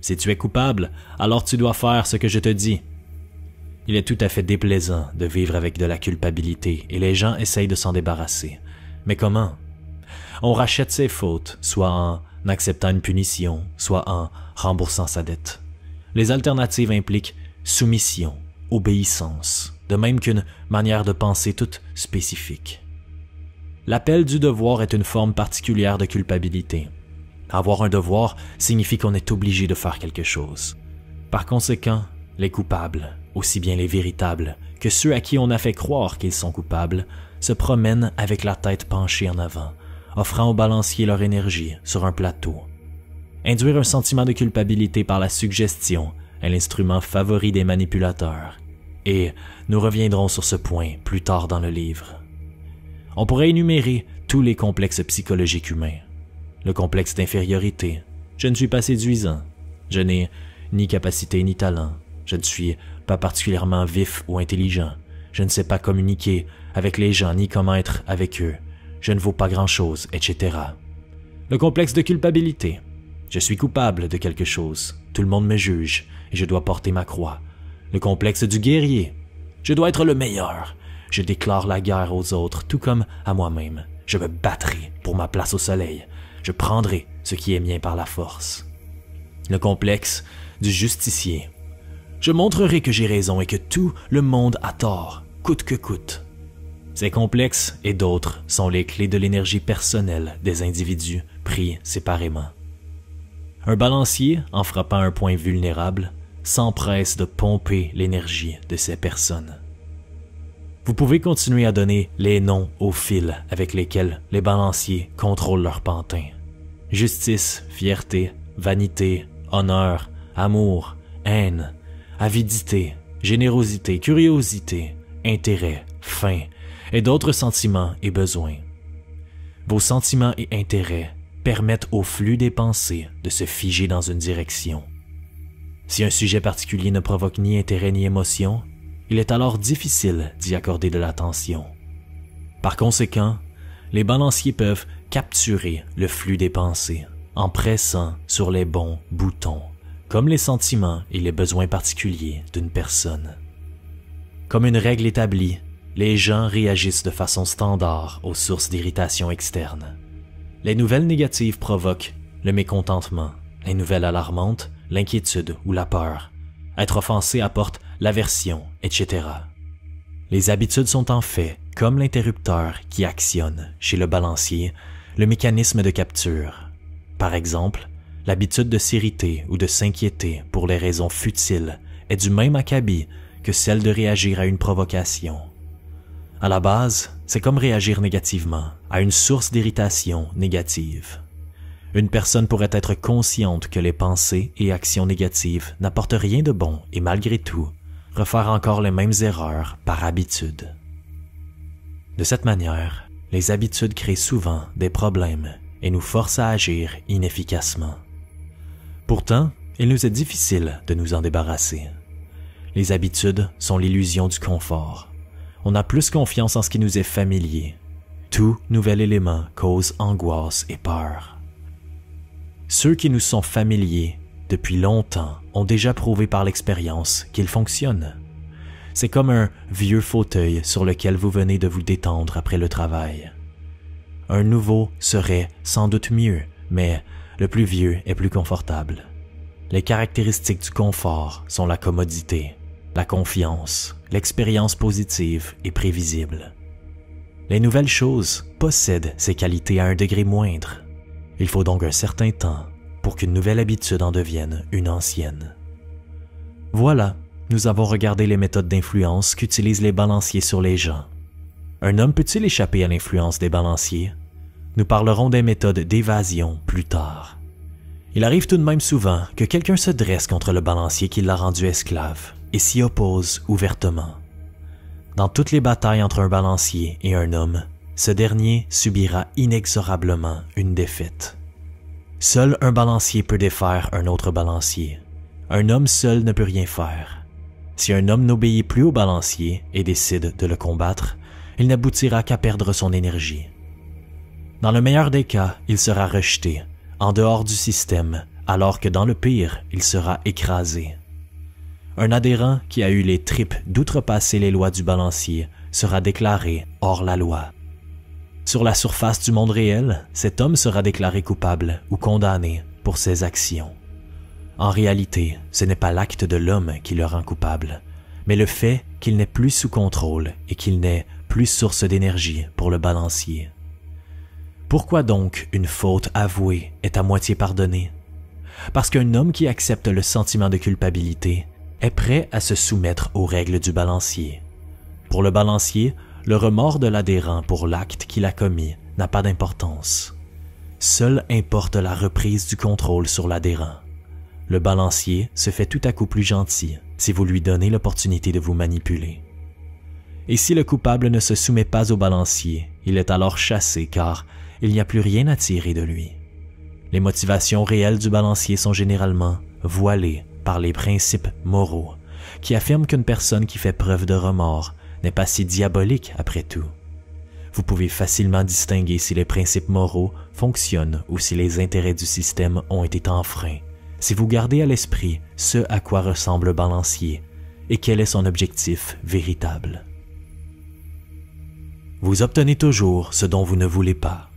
Si tu es coupable, alors tu dois faire ce que je te dis. Il est tout à fait déplaisant de vivre avec de la culpabilité et les gens essayent de s'en débarrasser. Mais comment? On rachète ses fautes, soit en acceptant une punition, soit en remboursant sa dette. Les alternatives impliquent soumission, obéissance, de même qu'une manière de penser toute spécifique. L'appel du devoir est une forme particulière de culpabilité. Avoir un devoir signifie qu'on est obligé de faire quelque chose. Par conséquent, les coupables, aussi bien les véritables que ceux à qui on a fait croire qu'ils sont coupables, se promènent avec la tête penchée en avant, offrant au balancier leur énergie sur un plateau. Induire un sentiment de culpabilité par la suggestion est l'instrument favori des manipulateurs, et nous reviendrons sur ce point plus tard dans le livre. On pourrait énumérer tous les complexes psychologiques humains. Le complexe d'infériorité, je ne suis pas séduisant, je n'ai ni capacité ni talent, je ne suis pas particulièrement vif ou intelligent, je ne sais pas communiquer avec les gens ni comment être avec eux, je ne vaux pas grand-chose, etc. Le complexe de culpabilité, je suis coupable de quelque chose, tout le monde me juge et je dois porter ma croix. Le complexe du guerrier, je dois être le meilleur, je déclare la guerre aux autres tout comme à moi-même, je me battrai pour ma place au soleil, je prendrai ce qui est mien par la force. Le complexe du justicier, je montrerai que j'ai raison et que tout le monde a tort, coûte que coûte. Ces complexes et d'autres sont les clés de l'énergie personnelle des individus pris séparément. Un balancier, en frappant un point vulnérable, s'empresse de pomper l'énergie de ces personnes. Vous pouvez continuer à donner les noms aux fils avec lesquels les balanciers contrôlent leur pantin. Justice, fierté, vanité, honneur, amour, haine, avidité, générosité, curiosité, intérêt, faim et d'autres sentiments et besoins. Vos sentiments et intérêts permettent au flux des pensées de se figer dans une direction. Si un sujet particulier ne provoque ni intérêt ni émotion, il est alors difficile d'y accorder de l'attention. Par conséquent, les balanciers peuvent capturer le flux des pensées en pressant sur les bons boutons, comme les sentiments et les besoins particuliers d'une personne. Comme une règle établie, les gens réagissent de façon standard aux sources d'irritation externes. Les nouvelles négatives provoquent le mécontentement, les nouvelles alarmantes, l'inquiétude ou la peur. Être offensé apporte l'aversion, etc. Les habitudes sont en fait comme l'interrupteur qui actionne, chez le balancier, le mécanisme de capture. Par exemple, l'habitude de s'irriter ou de s'inquiéter pour les raisons futiles est du même acabit que celle de réagir à une provocation. À la base, c'est comme réagir négativement à une source d'irritation négative. Une personne pourrait être consciente que les pensées et actions négatives n'apportent rien de bon et malgré tout, refaire encore les mêmes erreurs par habitude. De cette manière, les habitudes créent souvent des problèmes et nous forcent à agir inefficacement. Pourtant, il nous est difficile de nous en débarrasser. Les habitudes sont l'illusion du confort. On a plus confiance en ce qui nous est familier. Tout nouvel élément cause angoisse et peur. Ceux qui nous sont familiers depuis longtemps ont déjà prouvé par l'expérience qu'ils fonctionnent. C'est comme un vieux fauteuil sur lequel vous venez de vous détendre après le travail. Un nouveau serait sans doute mieux, mais le plus vieux est plus confortable. Les caractéristiques du confort sont la commodité, la confiance, l'expérience positive et prévisible. Les nouvelles choses possèdent ces qualités à un degré moindre. Il faut donc un certain temps pour qu'une nouvelle habitude en devienne une ancienne. Voilà, nous avons regardé les méthodes d'influence qu'utilisent les balanciers sur les gens. Un homme peut-il échapper à l'influence des balanciers? Nous parlerons des méthodes d'évasion plus tard. Il arrive tout de même souvent que quelqu'un se dresse contre le balancier qui l'a rendu esclave et s'y oppose ouvertement. Dans toutes les batailles entre un balancier et un homme, ce dernier subira inexorablement une défaite. Seul un balancier peut défaire un autre balancier. Un homme seul ne peut rien faire. Si un homme n'obéit plus au balancier et décide de le combattre, il n'aboutira qu'à perdre son énergie. Dans le meilleur des cas, il sera rejeté, en dehors du système, alors que dans le pire, il sera écrasé. Un adhérent qui a eu les tripes d'outrepasser les lois du balancier sera déclaré hors la loi. Sur la surface du monde réel, cet homme sera déclaré coupable ou condamné pour ses actions. En réalité, ce n'est pas l'acte de l'homme qui le rend coupable, mais le fait qu'il n'est plus sous contrôle et qu'il n'est plus source d'énergie pour le balancier. Pourquoi donc une faute avouée est à moitié pardonnée? Parce qu'un homme qui accepte le sentiment de culpabilité est prêt à se soumettre aux règles du balancier. Pour le balancier, le remords de l'adhérent pour l'acte qu'il a commis n'a pas d'importance. Seule importe la reprise du contrôle sur l'adhérent. Le balancier se fait tout à coup plus gentil si vous lui donnez l'opportunité de vous manipuler. Et si le coupable ne se soumet pas au balancier, il est alors chassé car il n'y a plus rien à tirer de lui. Les motivations réelles du balancier sont généralement voilées par les principes moraux, qui affirment qu'une personne qui fait preuve de remords n'est pas si diabolique après tout. Vous pouvez facilement distinguer si les principes moraux fonctionnent ou si les intérêts du système ont été enfreints, si vous gardez à l'esprit ce à quoi ressemble le balancier et quel est son objectif véritable. Vous obtenez toujours ce dont vous ne voulez pas.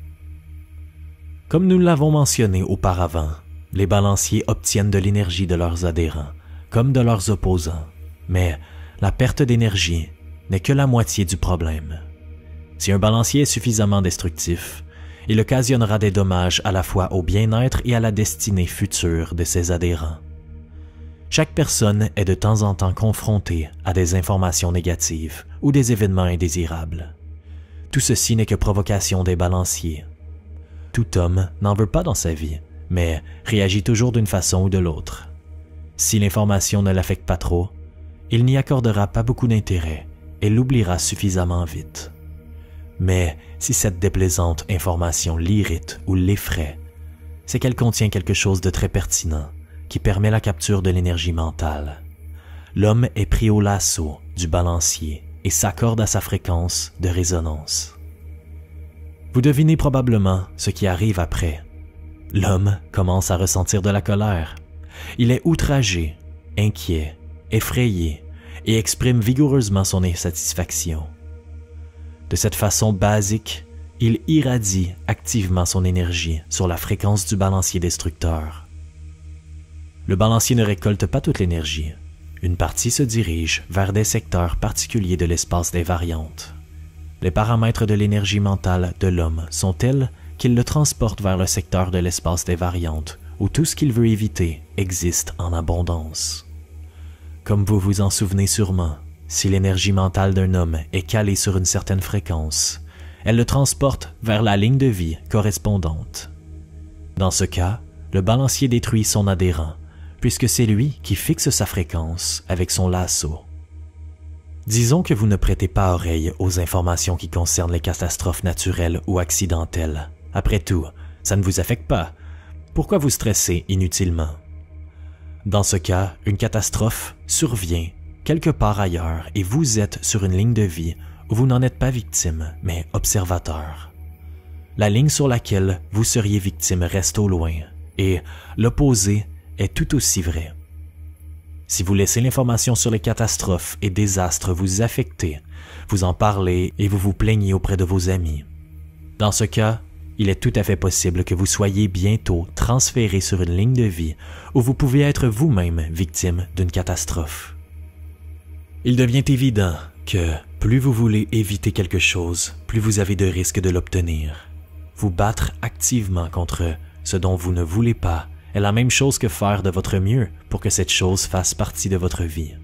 Comme nous l'avons mentionné auparavant, les balanciers obtiennent de l'énergie de leurs adhérents, comme de leurs opposants, mais la perte d'énergie n'est que la moitié du problème. Si un balancier est suffisamment destructif, il occasionnera des dommages à la fois au bien-être et à la destinée future de ses adhérents. Chaque personne est de temps en temps confrontée à des informations négatives ou des événements indésirables. Tout ceci n'est que provocation des balanciers. Tout homme n'en veut pas dans sa vie, mais réagit toujours d'une façon ou de l'autre. Si l'information ne l'affecte pas trop, il n'y accordera pas beaucoup d'intérêt et l'oubliera suffisamment vite. Mais si cette déplaisante information l'irrite ou l'effraie, c'est qu'elle contient quelque chose de très pertinent qui permet la capture de l'énergie mentale. L'homme est pris au lasso du balancier et s'accorde à sa fréquence de résonance. Vous devinez probablement ce qui arrive après. L'homme commence à ressentir de la colère. Il est outragé, inquiet, effrayé et exprime vigoureusement son insatisfaction. De cette façon basique, il irradie activement son énergie sur la fréquence du balancier destructeur. Le balancier ne récolte pas toute l'énergie. Une partie se dirige vers des secteurs particuliers de l'espace des variantes. Les paramètres de l'énergie mentale de l'homme sont tels qu'il le transporte vers le secteur de l'espace des variantes, où tout ce qu'il veut éviter existe en abondance. Comme vous vous en souvenez sûrement, si l'énergie mentale d'un homme est calée sur une certaine fréquence, elle le transporte vers la ligne de vie correspondante. Dans ce cas, le balancier détruit son adhérent, puisque c'est lui qui fixe sa fréquence avec son lasso. Disons que vous ne prêtez pas oreille aux informations qui concernent les catastrophes naturelles ou accidentelles. Après tout, ça ne vous affecte pas. Pourquoi vous stresser inutilement? Dans ce cas, une catastrophe survient quelque part ailleurs et vous êtes sur une ligne de vie où vous n'en êtes pas victime, mais observateur. La ligne sur laquelle vous seriez victime reste au loin, et l'opposé est tout aussi vrai. Si vous laissez l'information sur les catastrophes et désastres vous affecter, vous en parlez et vous vous plaignez auprès de vos amis. Dans ce cas, il est tout à fait possible que vous soyez bientôt transféré sur une ligne de vie où vous pouvez être vous-même victime d'une catastrophe. Il devient évident que plus vous voulez éviter quelque chose, plus vous avez de risques de l'obtenir. Vous battre activement contre ce dont vous ne voulez pas est la même chose que faire de votre mieux pour que cette chose fasse partie de votre vie.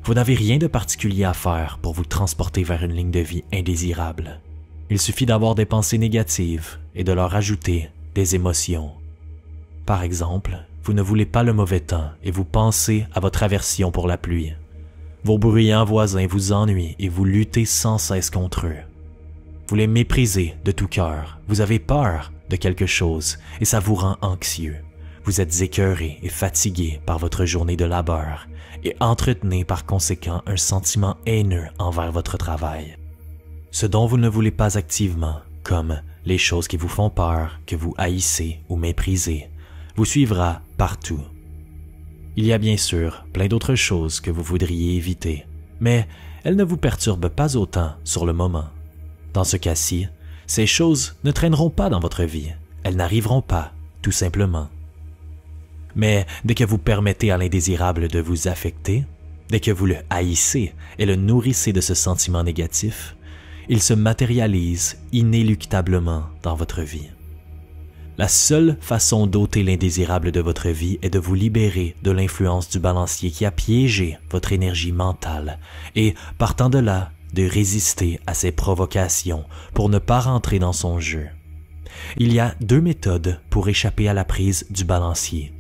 Vous n'avez rien de particulier à faire pour vous transporter vers une ligne de vie indésirable. Il suffit d'avoir des pensées négatives et de leur ajouter des émotions. Par exemple, vous ne voulez pas le mauvais temps et vous pensez à votre aversion pour la pluie. Vos bruyants voisins vous ennuient et vous luttez sans cesse contre eux. Vous les méprisez de tout cœur, vous avez peur de quelque chose et ça vous rend anxieux. Vous êtes écœuré et fatigué par votre journée de labeur et entretenez par conséquent un sentiment haineux envers votre travail. Ce dont vous ne voulez pas activement, comme les choses qui vous font peur, que vous haïssez ou méprisez, vous suivra partout. Il y a bien sûr plein d'autres choses que vous voudriez éviter, mais elles ne vous perturbent pas autant sur le moment. Dans ce cas-ci, ces choses ne traîneront pas dans votre vie, elles n'arriveront pas, tout simplement. Mais dès que vous permettez à l'indésirable de vous affecter, dès que vous le haïssez et le nourrissez de ce sentiment négatif, il se matérialise inéluctablement dans votre vie. La seule façon d'ôter l'indésirable de votre vie est de vous libérer de l'influence du balancier qui a piégé votre énergie mentale et, partant de là, de résister à ses provocations pour ne pas rentrer dans son jeu. Il y a deux méthodes pour échapper à la prise du balancier.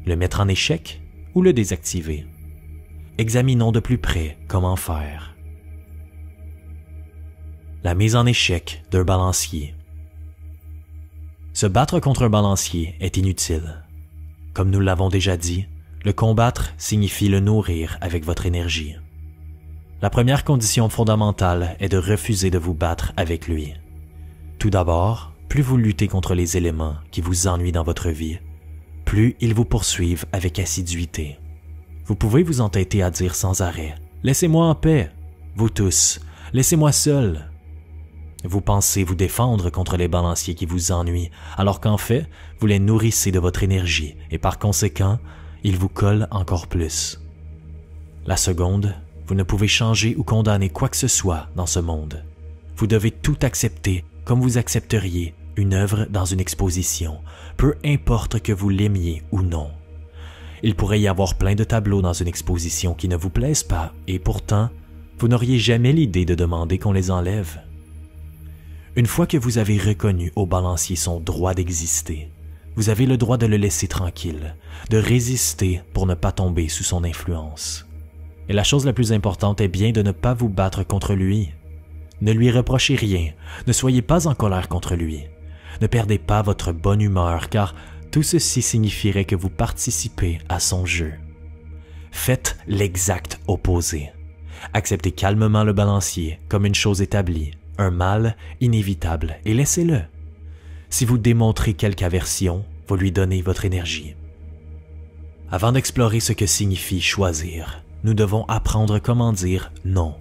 Le mettre en échec ou le désactiver. Examinons de plus près comment faire. La mise en échec d'un balancier. Se battre contre un balancier est inutile. Comme nous l'avons déjà dit, le combattre signifie le nourrir avec votre énergie. La première condition fondamentale est de refuser de vous battre avec lui. Tout d'abord, plus vous luttez contre les éléments qui vous ennuient dans votre vie, plus ils vous poursuivent avec assiduité. Vous pouvez vous entêter à dire sans arrêt « Laissez-moi en paix, vous tous, laissez-moi seul ». Vous pensez vous défendre contre les balanciers qui vous ennuient, alors qu'en fait, vous les nourrissez de votre énergie et par conséquent, ils vous collent encore plus. La seconde, vous ne pouvez changer ou condamner quoi que ce soit dans ce monde. Vous devez tout accepter comme vous accepteriez une œuvre dans une exposition, peu importe que vous l'aimiez ou non. Il pourrait y avoir plein de tableaux dans une exposition qui ne vous plaisent pas et pourtant, vous n'auriez jamais l'idée de demander qu'on les enlève. Une fois que vous avez reconnu au balancier son droit d'exister, vous avez le droit de le laisser tranquille, de résister pour ne pas tomber sous son influence. Et la chose la plus importante est bien de ne pas vous battre contre lui. Ne lui reprochez rien, ne soyez pas en colère contre lui. Ne perdez pas votre bonne humeur car tout ceci signifierait que vous participez à son jeu. Faites l'exact opposé. Acceptez calmement le balancier comme une chose établie, un mal inévitable et laissez-le. Si vous démontrez quelque aversion, vous lui donnez votre énergie. Avant d'explorer ce que signifie choisir, nous devons apprendre comment dire non.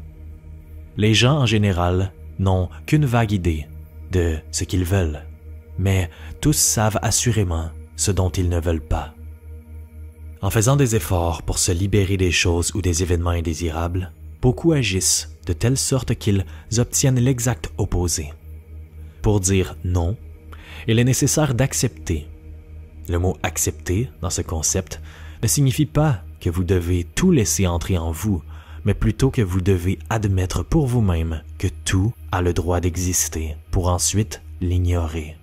Les gens en général n'ont qu'une vague idée de ce qu'ils veulent, mais tous savent assurément ce dont ils ne veulent pas. En faisant des efforts pour se libérer des choses ou des événements indésirables, beaucoup agissent de telle sorte qu'ils obtiennent l'exact opposé. Pour dire non, il est nécessaire d'accepter. Le mot « accepter » dans ce concept ne signifie pas que vous devez tout laisser entrer en vous, mais plutôt que vous devez admettre pour vous-même que tout a le droit d'exister pour ensuite l'ignorer.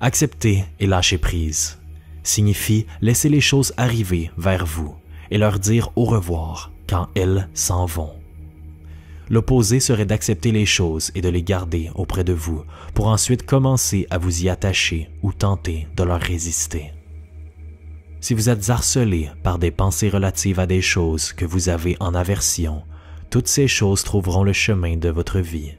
Accepter et lâcher prise signifie laisser les choses arriver vers vous et leur dire au revoir quand elles s'en vont. L'opposé serait d'accepter les choses et de les garder auprès de vous pour ensuite commencer à vous y attacher ou tenter de leur résister. Si vous êtes harcelé par des pensées relatives à des choses que vous avez en aversion, toutes ces choses trouveront le chemin de votre vie.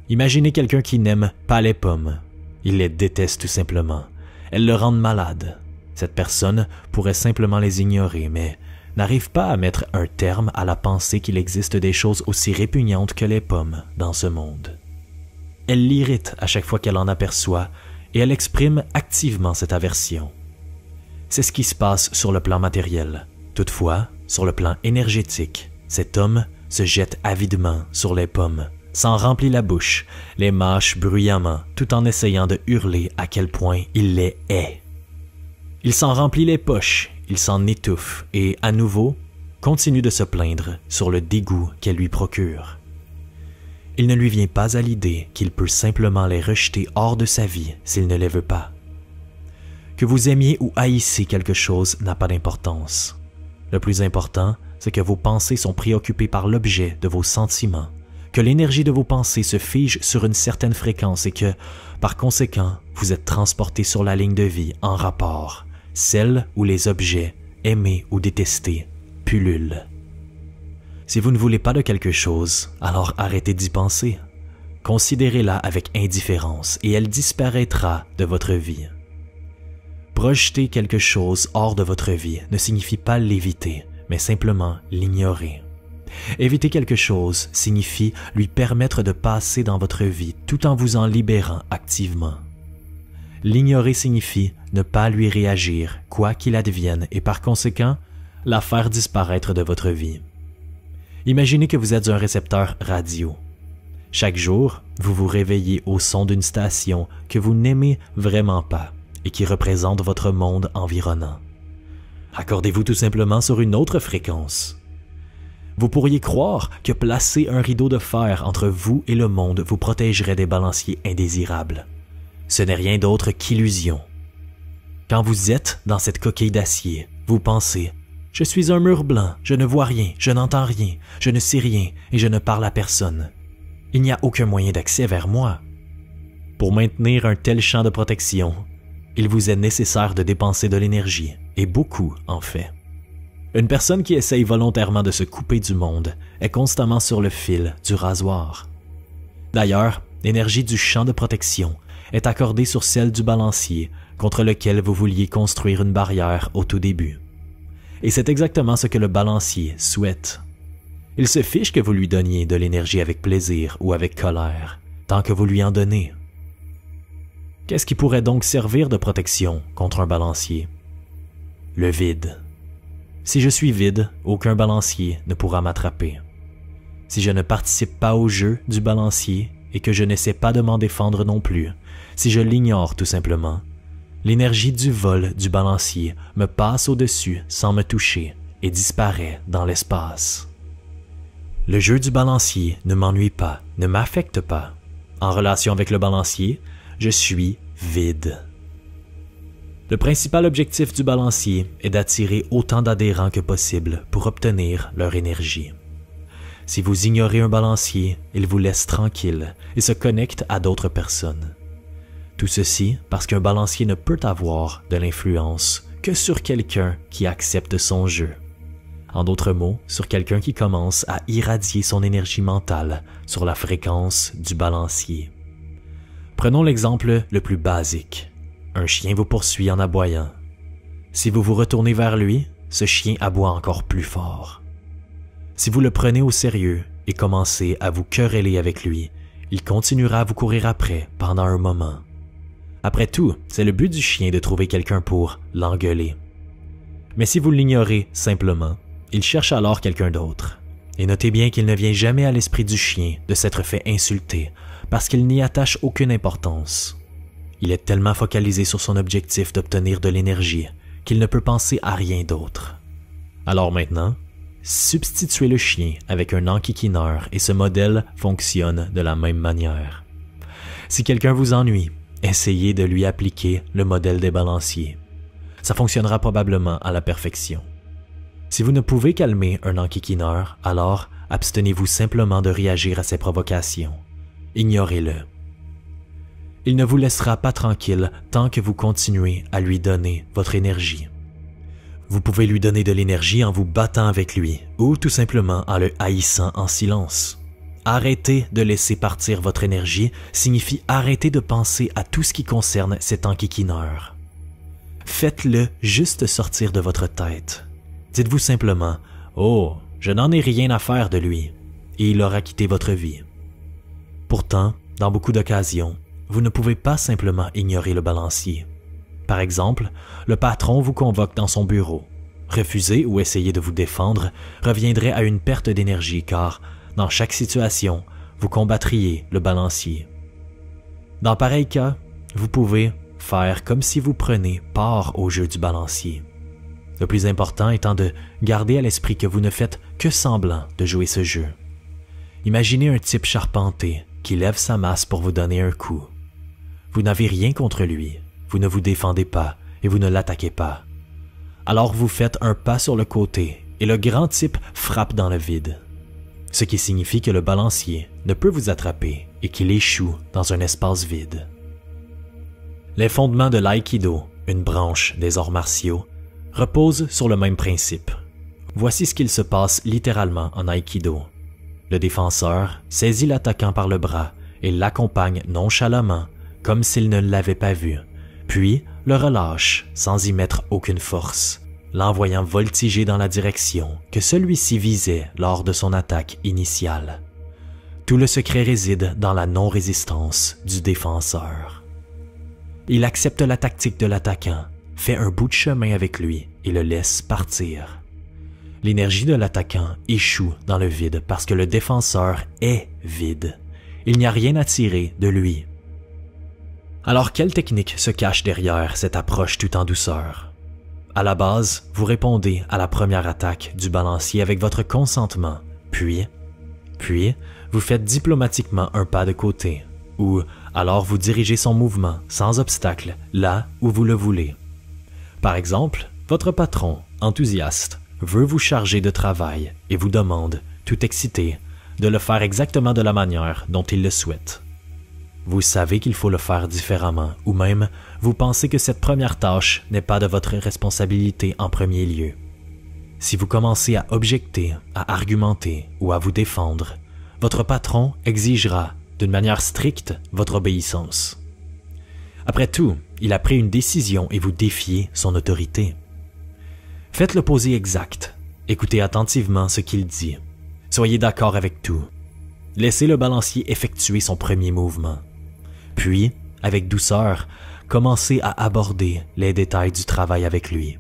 Imaginez quelqu'un qui n'aime pas les pommes. Il les déteste tout simplement. Elles le rendent malade. Cette personne pourrait simplement les ignorer, mais n'arrive pas à mettre un terme à la pensée qu'il existe des choses aussi répugnantes que les pommes dans ce monde. Elle l'irrite à chaque fois qu'elle en aperçoit et elle exprime activement cette aversion. C'est ce qui se passe sur le plan matériel. Toutefois, sur le plan énergétique, cet homme se jette avidement sur les pommes, s'en remplit la bouche, les mâche bruyamment, tout en essayant de hurler à quel point il les hait. Il s'en remplit les poches, il s'en étouffe et, à nouveau, continue de se plaindre sur le dégoût qu'elle lui procure. Il ne lui vient pas à l'idée qu'il peut simplement les rejeter hors de sa vie s'il ne les veut pas. Que vous aimiez ou haïssiez quelque chose n'a pas d'importance. Le plus important, c'est que vos pensées sont préoccupées par l'objet de vos sentiments, que l'énergie de vos pensées se fige sur une certaine fréquence et que, par conséquent, vous êtes transporté sur la ligne de vie en rapport, celle où les objets, aimés ou détestés, pullulent. Si vous ne voulez pas de quelque chose, alors arrêtez d'y penser. Considérez-la avec indifférence et elle disparaîtra de votre vie. Projeter quelque chose hors de votre vie ne signifie pas l'éviter, mais simplement l'ignorer. Éviter quelque chose signifie lui permettre de passer dans votre vie tout en vous en libérant activement. L'ignorer signifie ne pas lui réagir, quoi qu'il advienne, et par conséquent, la faire disparaître de votre vie. Imaginez que vous êtes un récepteur radio. Chaque jour, vous vous réveillez au son d'une station que vous n'aimez vraiment pas et qui représente votre monde environnant. Accordez-vous tout simplement sur une autre fréquence. Vous pourriez croire que placer un rideau de fer entre vous et le monde vous protégerait des balanciers indésirables. Ce n'est rien d'autre qu'illusion. Quand vous êtes dans cette coquille d'acier, vous pensez « Je suis un mur blanc, je ne vois rien, je n'entends rien, je ne sais rien et je ne parle à personne. Il n'y a aucun moyen d'accès vers moi. » Pour maintenir un tel champ de protection, il vous est nécessaire de dépenser de l'énergie, et beaucoup en fait. Une personne qui essaye volontairement de se couper du monde est constamment sur le fil du rasoir. D'ailleurs, l'énergie du champ de protection est accordée sur celle du balancier contre lequel vous vouliez construire une barrière au tout début. Et c'est exactement ce que le balancier souhaite. Il se fiche que vous lui donniez de l'énergie avec plaisir ou avec colère, tant que vous lui en donnez. Qu'est-ce qui pourrait donc servir de protection contre un balancier? Le vide. Si je suis vide, aucun balancier ne pourra m'attraper. Si je ne participe pas au jeu du balancier et que je n'essaie pas de m'en défendre non plus, si je l'ignore tout simplement, l'énergie du vol du balancier me passe au-dessus sans me toucher et disparaît dans l'espace. Le jeu du balancier ne m'ennuie pas, ne m'affecte pas. En relation avec le balancier, je suis vide. Le principal objectif du balancier est d'attirer autant d'adhérents que possible pour obtenir leur énergie. Si vous ignorez un balancier, il vous laisse tranquille et se connecte à d'autres personnes. Tout ceci parce qu'un balancier ne peut avoir de l'influence que sur quelqu'un qui accepte son jeu. En d'autres mots, sur quelqu'un qui commence à irradier son énergie mentale sur la fréquence du balancier. Prenons l'exemple le plus basique. Un chien vous poursuit en aboyant. Si vous vous retournez vers lui, ce chien aboie encore plus fort. Si vous le prenez au sérieux et commencez à vous quereller avec lui, il continuera à vous courir après pendant un moment. Après tout, c'est le but du chien de trouver quelqu'un pour l'engueuler. Mais si vous l'ignorez simplement, il cherche alors quelqu'un d'autre. Et notez bien qu'il ne vient jamais à l'esprit du chien de s'être fait insulter parce qu'il n'y attache aucune importance. Il est tellement focalisé sur son objectif d'obtenir de l'énergie qu'il ne peut penser à rien d'autre. Alors maintenant, substituez le chien avec un enquiquineur et ce modèle fonctionne de la même manière. Si quelqu'un vous ennuie, essayez de lui appliquer le modèle des balanciers. Ça fonctionnera probablement à la perfection. Si vous ne pouvez calmer un enquiquineur, alors abstenez-vous simplement de réagir à ses provocations. Ignorez-le. Il ne vous laissera pas tranquille tant que vous continuez à lui donner votre énergie. Vous pouvez lui donner de l'énergie en vous battant avec lui ou tout simplement en le haïssant en silence. Arrêter de laisser partir votre énergie signifie arrêter de penser à tout ce qui concerne cet enquiquineur. Faites-le juste sortir de votre tête. Dites-vous simplement « Oh, je n'en ai rien à faire de lui » et il aura quitté votre vie. Pourtant, dans beaucoup d'occasions, vous ne pouvez pas simplement ignorer le balancier. Par exemple, le patron vous convoque dans son bureau. Refuser ou essayer de vous défendre reviendrait à une perte d'énergie car, dans chaque situation, vous combattriez le balancier. Dans pareil cas, vous pouvez faire comme si vous preniez part au jeu du balancier. Le plus important étant de garder à l'esprit que vous ne faites que semblant de jouer ce jeu. Imaginez un type charpenté qui lève sa masse pour vous donner un coup. Vous n'avez rien contre lui, vous ne vous défendez pas et vous ne l'attaquez pas. Alors vous faites un pas sur le côté et le grand type frappe dans le vide. Ce qui signifie que le balancier ne peut vous attraper et qu'il échoue dans un espace vide. Les fondements de l'aïkido, une branche des arts martiaux, reposent sur le même principe. Voici ce qu'il se passe littéralement en aïkido. Le défenseur saisit l'attaquant par le bras et l'accompagne nonchalamment, comme s'il ne l'avait pas vu, puis le relâche sans y mettre aucune force, l'envoyant voltiger dans la direction que celui-ci visait lors de son attaque initiale. Tout le secret réside dans la non-résistance du défenseur. Il accepte la tactique de l'attaquant, fait un bout de chemin avec lui et le laisse partir. L'énergie de l'attaquant échoue dans le vide parce que le défenseur est vide. Il n'y a rien à tirer de lui. Alors quelle technique se cache derrière cette approche tout en douceur? À la base, vous répondez à la première attaque du balancier avec votre consentement, puis vous faites diplomatiquement un pas de côté, ou alors vous dirigez son mouvement sans obstacle là où vous le voulez. Par exemple, votre patron, enthousiaste, veut vous charger de travail et vous demande, tout excité, de le faire exactement de la manière dont il le souhaite. Vous savez qu'il faut le faire différemment, ou même vous pensez que cette première tâche n'est pas de votre responsabilité en premier lieu. Si vous commencez à objecter, à argumenter ou à vous défendre, votre patron exigera, d'une manière stricte, votre obéissance. Après tout, il a pris une décision et vous défiez son autorité. Faites l'opposé exact. Écoutez attentivement ce qu'il dit. Soyez d'accord avec tout. Laissez le balancier effectuer son premier mouvement. Puis, avec douceur, commencez à aborder les détails du travail avec lui.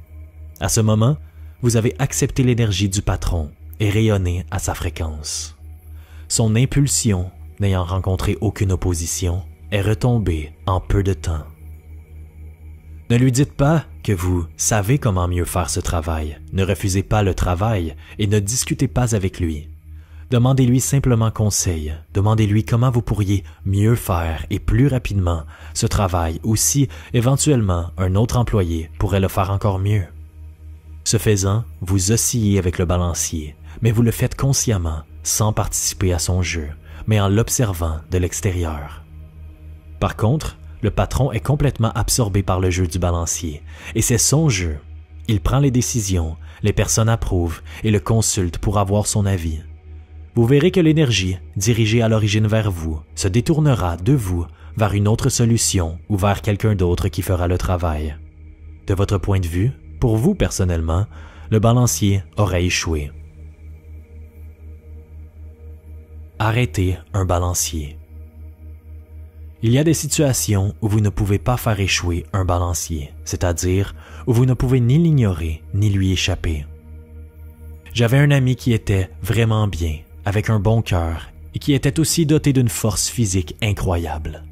À ce moment, vous avez accepté l'énergie du patron et rayonné à sa fréquence. Son impulsion, n'ayant rencontré aucune opposition, est retombée en peu de temps. Ne lui dites pas que vous savez comment mieux faire ce travail, ne refusez pas le travail et ne discutez pas avec lui. Demandez-lui simplement conseil, demandez-lui comment vous pourriez mieux faire et plus rapidement ce travail ou si, éventuellement, un autre employé pourrait le faire encore mieux. Ce faisant, vous oscillez avec le balancier, mais vous le faites consciemment, sans participer à son jeu, mais en l'observant de l'extérieur. Par contre, le patron est complètement absorbé par le jeu du balancier, et c'est son jeu. Il prend les décisions, les personnes approuvent et le consultent pour avoir son avis. Vous verrez que l'énergie, dirigée à l'origine vers vous, se détournera de vous vers une autre solution ou vers quelqu'un d'autre qui fera le travail. De votre point de vue, pour vous personnellement, le balancier aurait échoué. Arrêtez un balancier. Il y a des situations où vous ne pouvez pas faire échouer un balancier, c'est-à-dire où vous ne pouvez ni l'ignorer ni lui échapper. J'avais un ami qui était vraiment bien, avec un bon cœur, et qui était aussi doté d'une force physique incroyable.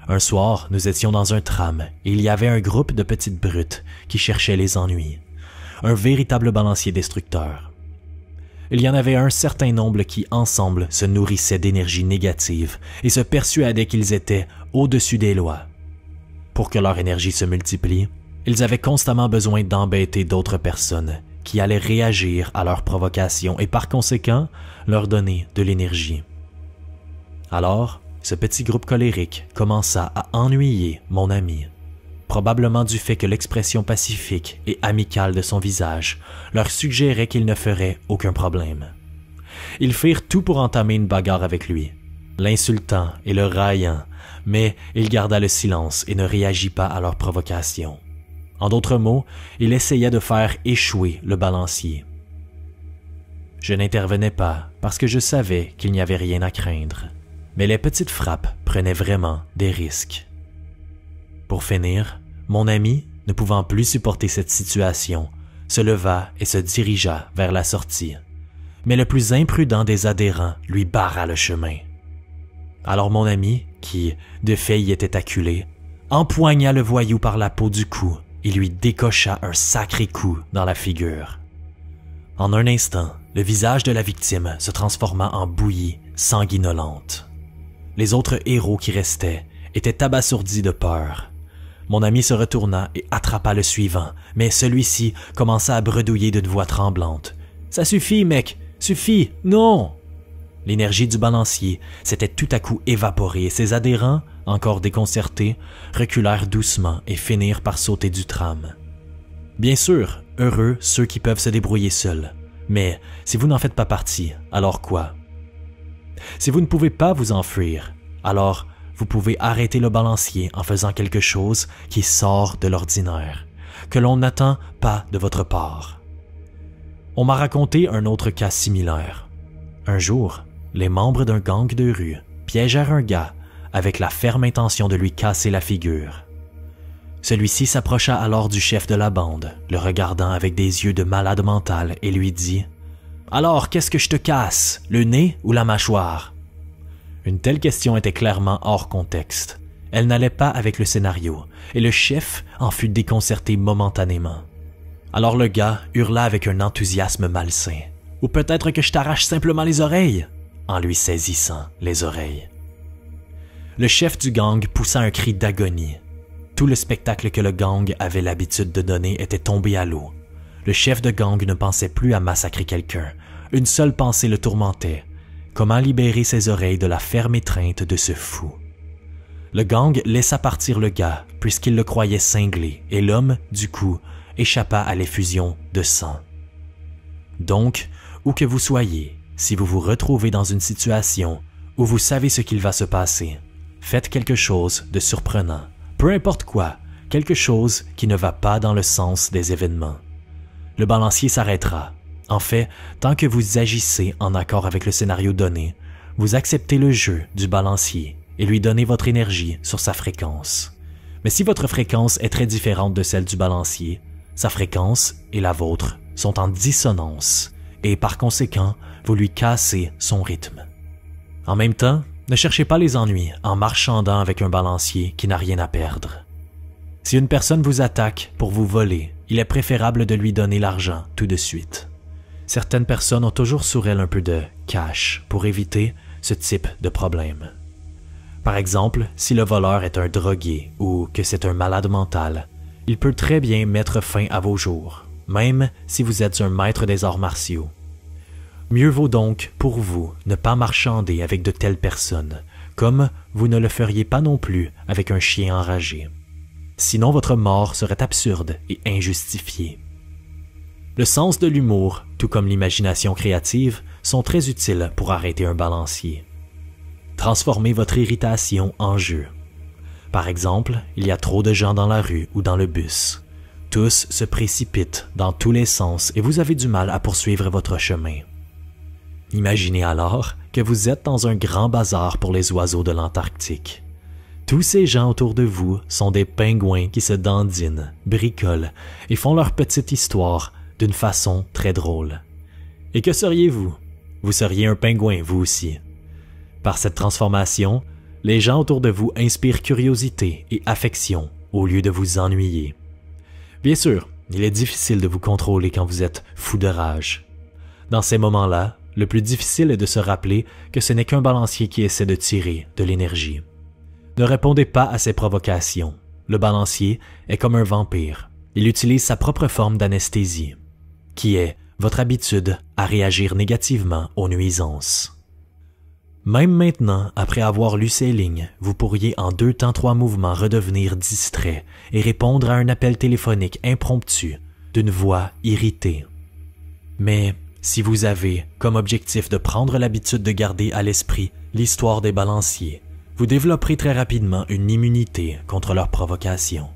Un soir, nous étions dans un tram, et il y avait un groupe de petites brutes qui cherchaient les ennuis. Un véritable balancier destructeur. Il y en avait un certain nombre qui, ensemble, se nourrissaient d'énergie négative et se persuadaient qu'ils étaient au-dessus des lois. Pour que leur énergie se multiplie, ils avaient constamment besoin d'embêter d'autres personnes qui allait réagir à leurs provocations et par conséquent leur donner de l'énergie. Alors, ce petit groupe colérique commença à ennuyer mon ami, probablement du fait que l'expression pacifique et amicale de son visage leur suggérait qu'il ne ferait aucun problème. Ils firent tout pour entamer une bagarre avec lui, l'insultant et le raillant, mais il garda le silence et ne réagit pas à leurs provocations. En d'autres mots, il essayait de faire échouer le balancier. Je n'intervenais pas parce que je savais qu'il n'y avait rien à craindre, mais les petites frappes prenaient vraiment des risques. Pour finir, mon ami, ne pouvant plus supporter cette situation, se leva et se dirigea vers la sortie. Mais le plus imprudent des adhérents lui barra le chemin. Alors mon ami, qui de fait y était acculé, empoigna le voyou par la peau du cou et lui décocha un sacré coup dans la figure. En un instant, le visage de la victime se transforma en bouillie sanguinolente. Les autres héros qui restaient étaient abasourdis de peur. Mon ami se retourna et attrapa le suivant, mais celui-ci commença à bredouiller d'une voix tremblante. « Ça suffit, mec! Suffit! Non! » L'énergie du balancier s'était tout à coup évaporée et ses adhérents, encore déconcertés, reculèrent doucement et finirent par sauter du tram. Bien sûr, heureux ceux qui peuvent se débrouiller seuls. Mais si vous n'en faites pas partie, alors quoi? Si vous ne pouvez pas vous enfuir, alors vous pouvez arrêter le balancier en faisant quelque chose qui sort de l'ordinaire, que l'on n'attend pas de votre part. On m'a raconté un autre cas similaire. Un jour, les membres d'un gang de rue piégèrent un gars avec la ferme intention de lui casser la figure. Celui-ci s'approcha alors du chef de la bande, le regardant avec des yeux de malade mental et lui dit « Alors, qu'est-ce que je te casse, le nez ou la mâchoire ?» Une telle question était clairement hors contexte. Elle n'allait pas avec le scénario, et le chef en fut déconcerté momentanément. Alors le gars hurla avec un enthousiasme malsain. « Ou peut-être que je t'arrache simplement les oreilles !» en lui saisissant les oreilles. Le chef du gang poussa un cri d'agonie. Tout le spectacle que le gang avait l'habitude de donner était tombé à l'eau. Le chef de gang ne pensait plus à massacrer quelqu'un. Une seule pensée le tourmentait. Comment libérer ses oreilles de la ferme étreinte de ce fou? Le gang laissa partir le gars puisqu'il le croyait cinglé et l'homme, du coup, échappa à l'effusion de sang. Donc, où que vous soyez, si vous vous retrouvez dans une situation où vous savez ce qu'il va se passer, faites quelque chose de surprenant, peu importe quoi, quelque chose qui ne va pas dans le sens des événements. Le balancier s'arrêtera. En fait, tant que vous agissez en accord avec le scénario donné, vous acceptez le jeu du balancier et lui donnez votre énergie sur sa fréquence. Mais si votre fréquence est très différente de celle du balancier, sa fréquence et la vôtre sont en dissonance et par conséquent, vous lui cassez son rythme. En même temps, ne cherchez pas les ennuis en marchandant avec un balancier qui n'a rien à perdre. Si une personne vous attaque pour vous voler, il est préférable de lui donner l'argent tout de suite. Certaines personnes ont toujours sur elles un peu de cash pour éviter ce type de problème. Par exemple, si le voleur est un drogué ou que c'est un malade mental, il peut très bien mettre fin à vos jours, même si vous êtes un maître des arts martiaux. Mieux vaut donc, pour vous, ne pas marchander avec de telles personnes, comme vous ne le feriez pas non plus avec un chien enragé. Sinon votre mort serait absurde et injustifiée. Le sens de l'humour, tout comme l'imagination créative, sont très utiles pour arrêter un balancier. Transformez votre irritation en jeu. Par exemple, il y a trop de gens dans la rue ou dans le bus. Tous se précipitent dans tous les sens et vous avez du mal à poursuivre votre chemin. Imaginez alors que vous êtes dans un grand bazar pour les oiseaux de l'Antarctique. Tous ces gens autour de vous sont des pingouins qui se dandinent, bricolent et font leur petite histoire d'une façon très drôle. Et que seriez-vous? Vous seriez un pingouin, vous aussi. Par cette transformation, les gens autour de vous inspirent curiosité et affection au lieu de vous ennuyer. Bien sûr, il est difficile de vous contrôler quand vous êtes fou de rage. Dans ces moments-là, le plus difficile est de se rappeler que ce n'est qu'un balancier qui essaie de tirer de l'énergie. Ne répondez pas à ses provocations. Le balancier est comme un vampire. Il utilise sa propre forme d'anesthésie. qui est votre habitude à réagir négativement aux nuisances. Même maintenant, après avoir lu ces lignes, vous pourriez en 2 temps 3 mouvements redevenir distrait et répondre à un appel téléphonique impromptu d'une voix irritée. Mais si vous avez comme objectif de prendre l'habitude de garder à l'esprit l'histoire des balanciers, vous développerez très rapidement une immunité contre leurs provocations.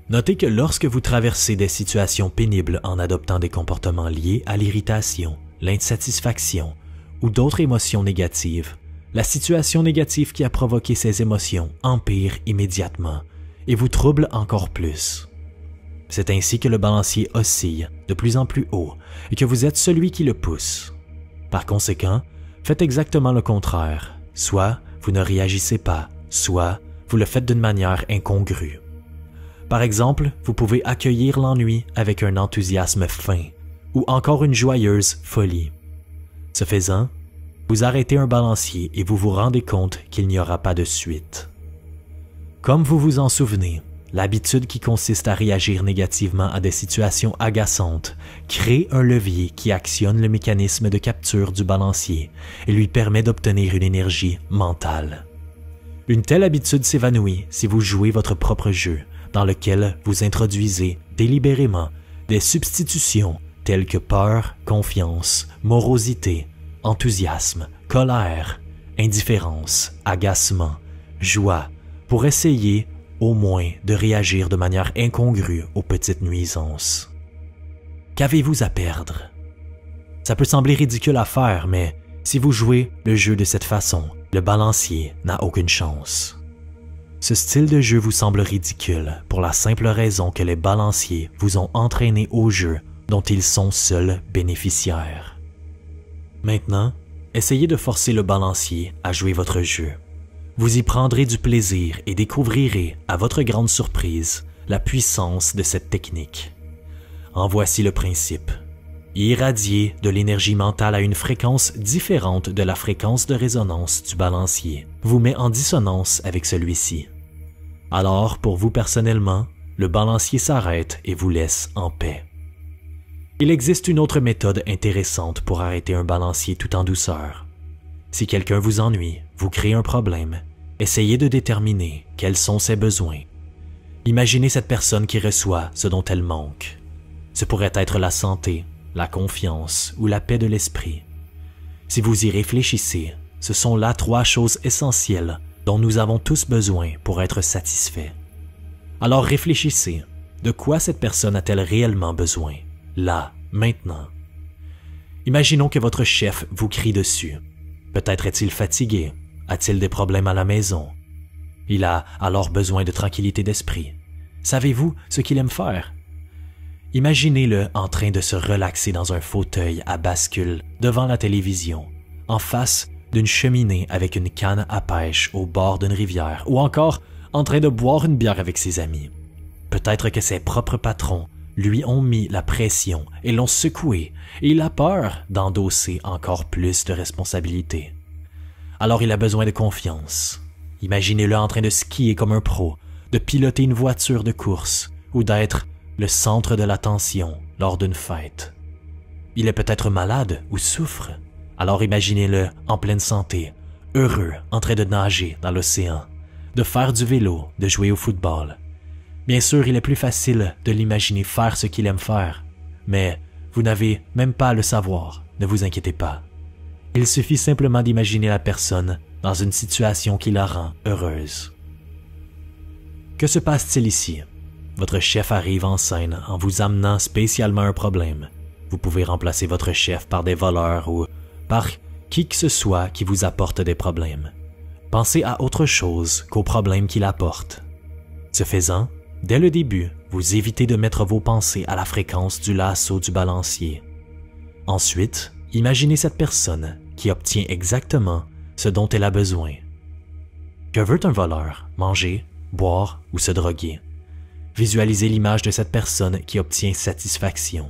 Notez que lorsque vous traversez des situations pénibles en adoptant des comportements liés à l'irritation, l'insatisfaction ou d'autres émotions négatives, la situation négative qui a provoqué ces émotions empire immédiatement et vous trouble encore plus. C'est ainsi que le balancier oscille de plus en plus haut et que vous êtes celui qui le pousse. Par conséquent, faites exactement le contraire. Soit vous ne réagissez pas, soit vous le faites d'une manière incongrue. Par exemple, vous pouvez accueillir l'ennui avec un enthousiasme fin ou encore une joyeuse folie. Ce faisant, vous arrêtez un balancier et vous vous rendez compte qu'il n'y aura pas de suite. Comme vous vous en souvenez, l'habitude qui consiste à réagir négativement à des situations agaçantes crée un levier qui actionne le mécanisme de capture du balancier et lui permet d'obtenir une énergie mentale. Une telle habitude s'évanouit si vous jouez votre propre jeu, dans lequel vous introduisez délibérément des substitutions telles que peur, confiance, morosité, enthousiasme, colère, indifférence, agacement, joie, pour essayer au moins de réagir de manière incongrue aux petites nuisances. Qu'avez-vous à perdre? Ça peut sembler ridicule à faire, mais si vous jouez le jeu de cette façon, le balancier n'a aucune chance. Ce style de jeu vous semble ridicule pour la simple raison que les balanciers vous ont entraîné au jeu dont ils sont seuls bénéficiaires. Maintenant, essayez de forcer le balancier à jouer votre jeu. Vous y prendrez du plaisir et découvrirez, à votre grande surprise, la puissance de cette technique. En voici le principe. Irradier de l'énergie mentale à une fréquence différente de la fréquence de résonance du balancier vous met en dissonance avec celui-ci. Alors, pour vous personnellement, le balancier s'arrête et vous laisse en paix. Il existe une autre méthode intéressante pour arrêter un balancier tout en douceur. Si quelqu'un vous ennuie, vous crée un problème, essayez de déterminer quels sont ses besoins. Imaginez cette personne qui reçoit ce dont elle manque. Ce pourrait être la santé, la confiance ou la paix de l'esprit. Si vous y réfléchissez, ce sont là 3 choses essentielles dont nous avons tous besoin pour être satisfaits. Alors réfléchissez, de quoi cette personne a-t-elle réellement besoin, là, maintenant? Imaginons que votre chef vous crie dessus. Peut-être est-il fatigué, a-t-il des problèmes à la maison? Il a alors besoin de tranquillité d'esprit. Savez-vous ce qu'il aime faire? Imaginez-le en train de se relaxer dans un fauteuil à bascule devant la télévision, en face d'une cheminée avec une canne à pêche au bord d'une rivière ou encore en train de boire une bière avec ses amis. Peut-être que ses propres patrons lui ont mis la pression et l'ont secoué et il a peur d'endosser encore plus de responsabilités. Alors il a besoin de confiance. Imaginez-le en train de skier comme un pro, de piloter une voiture de course ou d'être le centre de l'attention lors d'une fête. Il est peut-être malade ou souffre. Alors imaginez-le en pleine santé, heureux, en train de nager dans l'océan, de faire du vélo, de jouer au football. Bien sûr, il est plus facile de l'imaginer faire ce qu'il aime faire, mais vous n'avez même pas à le savoir, ne vous inquiétez pas. Il suffit simplement d'imaginer la personne dans une situation qui la rend heureuse. Que se passe-t-il ici? Votre chef arrive en scène en vous amenant spécialement un problème. Vous pouvez remplacer votre chef par des voleurs ou par qui que ce soit qui vous apporte des problèmes. Pensez à autre chose qu'aux problèmes qu'il apporte. Ce faisant, dès le début, vous évitez de mettre vos pensées à la fréquence du lasso du balancier. Ensuite, imaginez cette personne qui obtient exactement ce dont elle a besoin. Que veut un voleur? Manger, boire ou se droguer? Visualisez l'image de cette personne qui obtient satisfaction.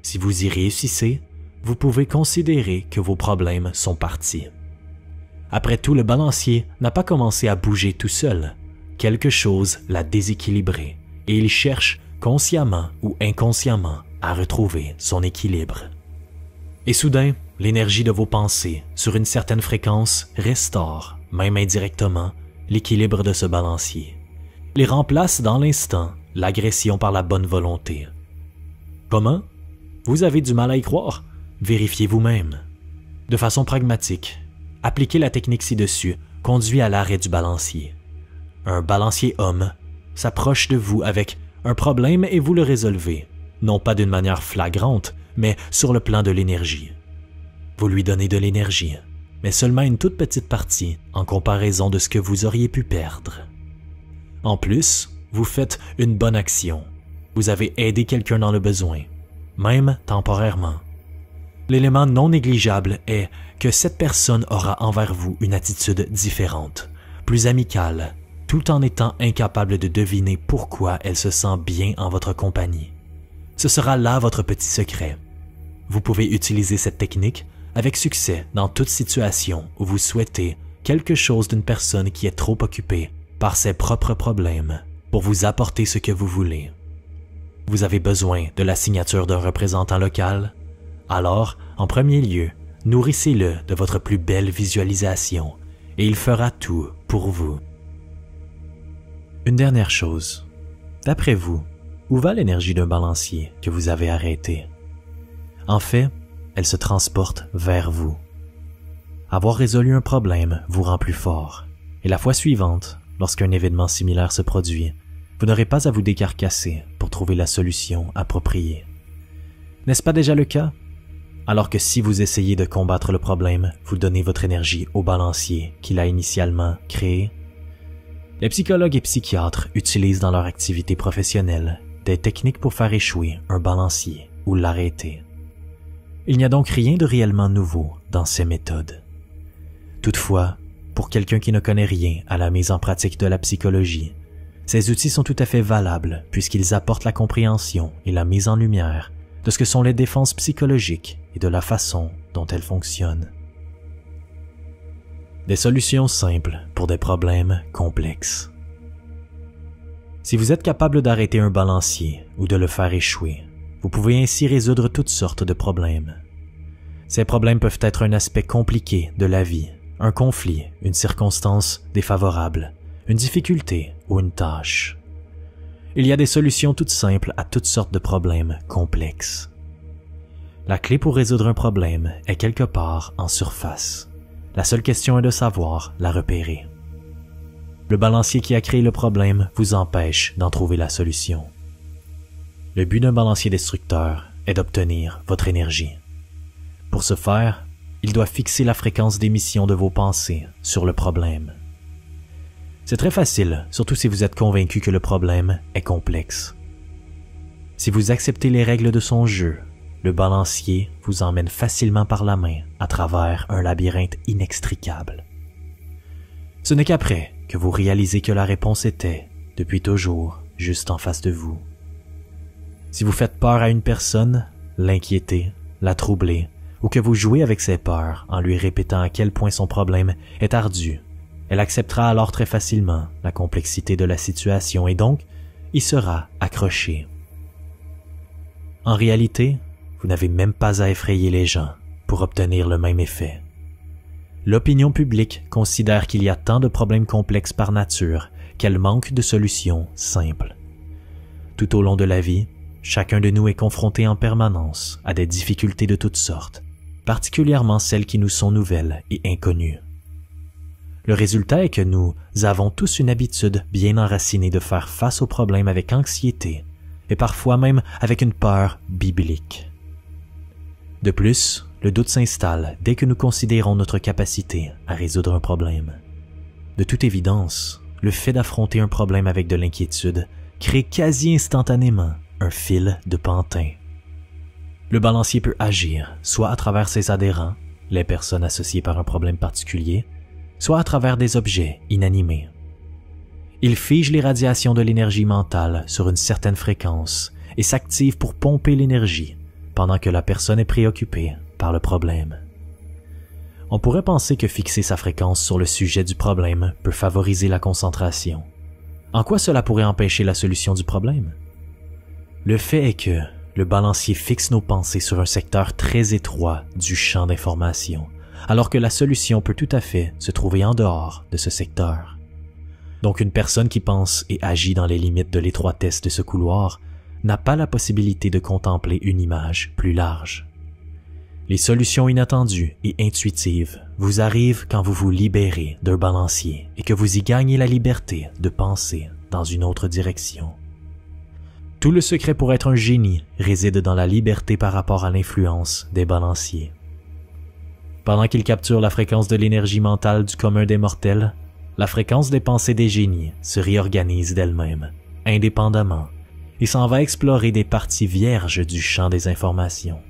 Si vous y réussissez, vous pouvez considérer que vos problèmes sont partis. Après tout, le balancier n'a pas commencé à bouger tout seul. Quelque chose l'a déséquilibré et il cherche, consciemment ou inconsciemment, à retrouver son équilibre. Et soudain, l'énergie de vos pensées, sur une certaine fréquence, restaure, même indirectement, l'équilibre de ce balancier. Les remplace dans l'instant l'agression par la bonne volonté. Comment? Vous avez du mal à y croire? Vérifiez vous-même. De façon pragmatique, appliquer la technique ci-dessus conduit à l'arrêt du balancier. Un balancier homme s'approche de vous avec un problème et vous le résolvez, non pas d'une manière flagrante, mais sur le plan de l'énergie. Vous lui donnez de l'énergie, mais seulement une toute petite partie en comparaison de ce que vous auriez pu perdre. En plus, vous faites une bonne action. Vous avez aidé quelqu'un dans le besoin, même temporairement. L'élément non négligeable est que cette personne aura envers vous une attitude différente, plus amicale, tout en étant incapable de deviner pourquoi elle se sent bien en votre compagnie. Ce sera là votre petit secret. Vous pouvez utiliser cette technique avec succès dans toute situation où vous souhaitez quelque chose d'une personne qui est trop occupée par ses propres problèmes pour vous apporter ce que vous voulez. Vous avez besoin de la signature d'un représentant local? Alors, en premier lieu, nourrissez-le de votre plus belle visualisation et il fera tout pour vous. Une dernière chose. D'après vous, où va l'énergie d'un balancier que vous avez arrêté? En fait, elle se transporte vers vous. Avoir résolu un problème vous rend plus fort, et la fois suivante, lorsqu'un événement similaire se produit, vous n'aurez pas à vous décarcasser pour trouver la solution appropriée. N'est-ce pas déjà le cas? Alors que si vous essayez de combattre le problème, vous donnez votre énergie au balancier qu'il a initialement créé. Les psychologues et psychiatres utilisent dans leur activité professionnelle des techniques pour faire échouer un balancier ou l'arrêter. Il n'y a donc rien de réellement nouveau dans ces méthodes. Toutefois, pour quelqu'un qui ne connaît rien à la mise en pratique de la psychologie, ces outils sont tout à fait valables puisqu'ils apportent la compréhension et la mise en lumière de ce que sont les défenses psychologiques et de la façon dont elles fonctionnent. Des solutions simples pour des problèmes complexes. Si vous êtes capable d'arrêter un balancier ou de le faire échouer, vous pouvez ainsi résoudre toutes sortes de problèmes. Ces problèmes peuvent être un aspect compliqué de la vie, un conflit, une circonstance défavorable, une difficulté ou une tâche. Il y a des solutions toutes simples à toutes sortes de problèmes complexes. La clé pour résoudre un problème est quelque part en surface. La seule question est de savoir la repérer. Le balancier qui a créé le problème vous empêche d'en trouver la solution. Le but d'un balancier destructeur est d'obtenir votre énergie. Pour ce faire, il doit fixer la fréquence d'émission de vos pensées sur le problème. C'est très facile, surtout si vous êtes convaincu que le problème est complexe. Si vous acceptez les règles de son jeu, le balancier vous emmène facilement par la main à travers un labyrinthe inextricable. Ce n'est qu'après que vous réalisez que la réponse était, depuis toujours, juste en face de vous. Si vous faites peur à une personne, l'inquiétez, la troublez, ou que vous jouez avec ses peurs en lui répétant à quel point son problème est ardu, elle acceptera alors très facilement la complexité de la situation et donc y sera accrochée. En réalité, vous n'avez même pas à effrayer les gens pour obtenir le même effet. L'opinion publique considère qu'il y a tant de problèmes complexes par nature qu'elle manque de solutions simples. Tout au long de la vie, chacun de nous est confronté en permanence à des difficultés de toutes sortes, particulièrement celles qui nous sont nouvelles et inconnues. Le résultat est que nous avons tous une habitude bien enracinée de faire face aux problèmes avec anxiété et parfois même avec une peur biblique. De plus, le doute s'installe dès que nous considérons notre capacité à résoudre un problème. De toute évidence, le fait d'affronter un problème avec de l'inquiétude crée quasi instantanément un fil de pantin. Le balancier peut agir soit à travers ses adhérents, les personnes associées par un problème particulier, soit à travers des objets inanimés. Il fige les radiations de l'énergie mentale sur une certaine fréquence et s'active pour pomper l'énergie pendant que la personne est préoccupée par le problème. On pourrait penser que fixer sa fréquence sur le sujet du problème peut favoriser la concentration. En quoi cela pourrait empêcher la solution du problème? Le fait est que le balancier fixe nos pensées sur un secteur très étroit du champ d'information, alors que la solution peut tout à fait se trouver en dehors de ce secteur. Donc une personne qui pense et agit dans les limites de l'étroitesse de ce couloir n'a pas la possibilité de contempler une image plus large. Les solutions inattendues et intuitives vous arrivent quand vous vous libérez d'un balancier et que vous y gagnez la liberté de penser dans une autre direction. Tout le secret pour être un génie réside dans la liberté par rapport à l'influence des balanciers. Pendant qu'ils capturent la fréquence de l'énergie mentale du commun des mortels, la fréquence des pensées des génies se réorganise d'elle-même, indépendamment, et s'en va explorer des parties vierges du champ des informations.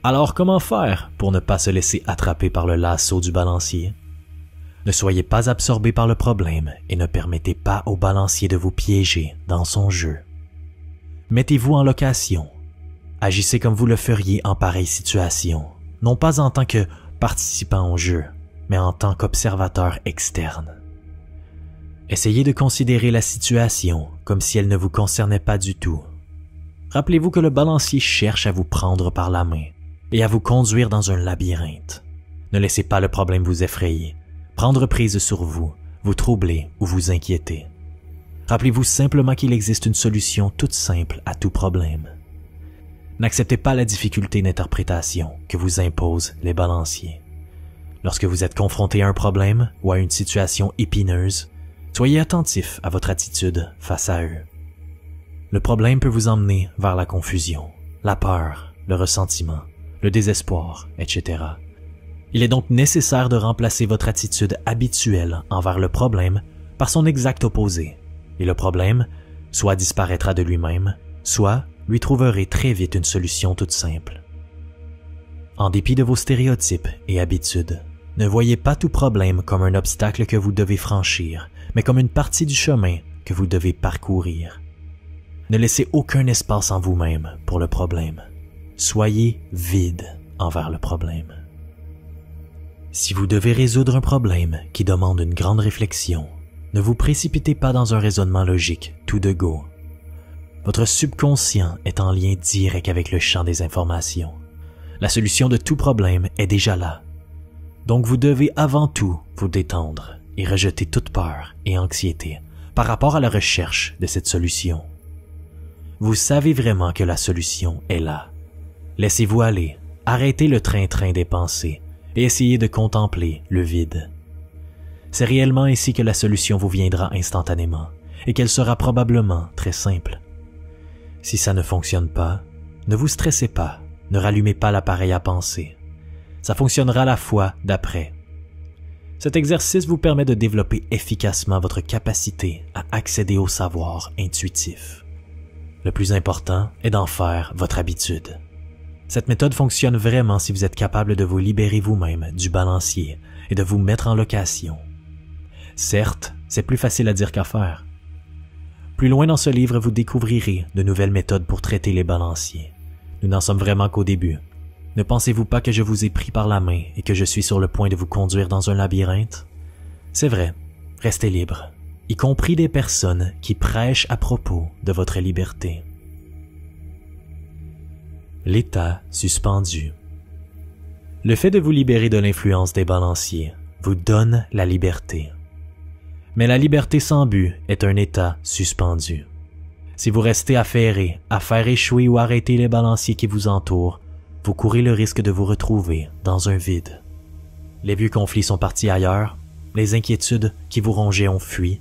Alors comment faire pour ne pas se laisser attraper par le lasso du balancier? Ne soyez pas absorbé par le problème et ne permettez pas au balancier de vous piéger dans son jeu. Mettez-vous en location. Agissez comme vous le feriez en pareille situation, non pas en tant que participant au jeu, mais en tant qu'observateur externe. Essayez de considérer la situation comme si elle ne vous concernait pas du tout. Rappelez-vous que le balancier cherche à vous prendre par la main et à vous conduire dans un labyrinthe. Ne laissez pas le problème vous effrayer, prendre prise sur vous, vous troubler ou vous inquiéter. Rappelez-vous simplement qu'il existe une solution toute simple à tout problème. N'acceptez pas la difficulté d'interprétation que vous imposent les balanciers. Lorsque vous êtes confronté à un problème ou à une situation épineuse, soyez attentif à votre attitude face à eux. Le problème peut vous emmener vers la confusion, la peur, le ressentiment, le désespoir, etc. Il est donc nécessaire de remplacer votre attitude habituelle envers le problème par son exact opposé, et le problème soit disparaîtra de lui-même, soit lui trouverez très vite une solution toute simple. En dépit de vos stéréotypes et habitudes, ne voyez pas tout problème comme un obstacle que vous devez franchir, mais comme une partie du chemin que vous devez parcourir. Ne laissez aucun espace en vous-même pour le problème. Soyez vide envers le problème. Si vous devez résoudre un problème qui demande une grande réflexion, ne vous précipitez pas dans un raisonnement logique tout de go. Votre subconscient est en lien direct avec le champ des informations. La solution de tout problème est déjà là. Donc vous devez avant tout vous détendre et rejeter toute peur et anxiété par rapport à la recherche de cette solution. Vous savez vraiment que la solution est là. Laissez-vous aller, arrêtez le train-train des pensées et essayez de contempler le vide. C'est réellement ainsi que la solution vous viendra instantanément et qu'elle sera probablement très simple. Si ça ne fonctionne pas, ne vous stressez pas, ne rallumez pas l'appareil à penser. Ça fonctionnera la fois d'après. Cet exercice vous permet de développer efficacement votre capacité à accéder au savoir intuitif. Le plus important est d'en faire votre habitude. Cette méthode fonctionne vraiment si vous êtes capable de vous libérer vous-même du balancier et de vous mettre en location. Certes, c'est plus facile à dire qu'à faire. Plus loin dans ce livre, vous découvrirez de nouvelles méthodes pour traiter les balanciers. Nous n'en sommes vraiment qu'au début. Ne pensez-vous pas que je vous ai pris par la main et que je suis sur le point de vous conduire dans un labyrinthe? C'est vrai, restez libre, y compris des personnes qui prêchent à propos de votre liberté. L'état suspendu. Le fait de vous libérer de l'influence des balanciers vous donne la liberté. Mais la liberté sans but est un état suspendu. Si vous restez affairé à faire échouer ou arrêter les balanciers qui vous entourent, vous courez le risque de vous retrouver dans un vide. Les vieux conflits sont partis ailleurs, les inquiétudes qui vous rongeaient ont fui,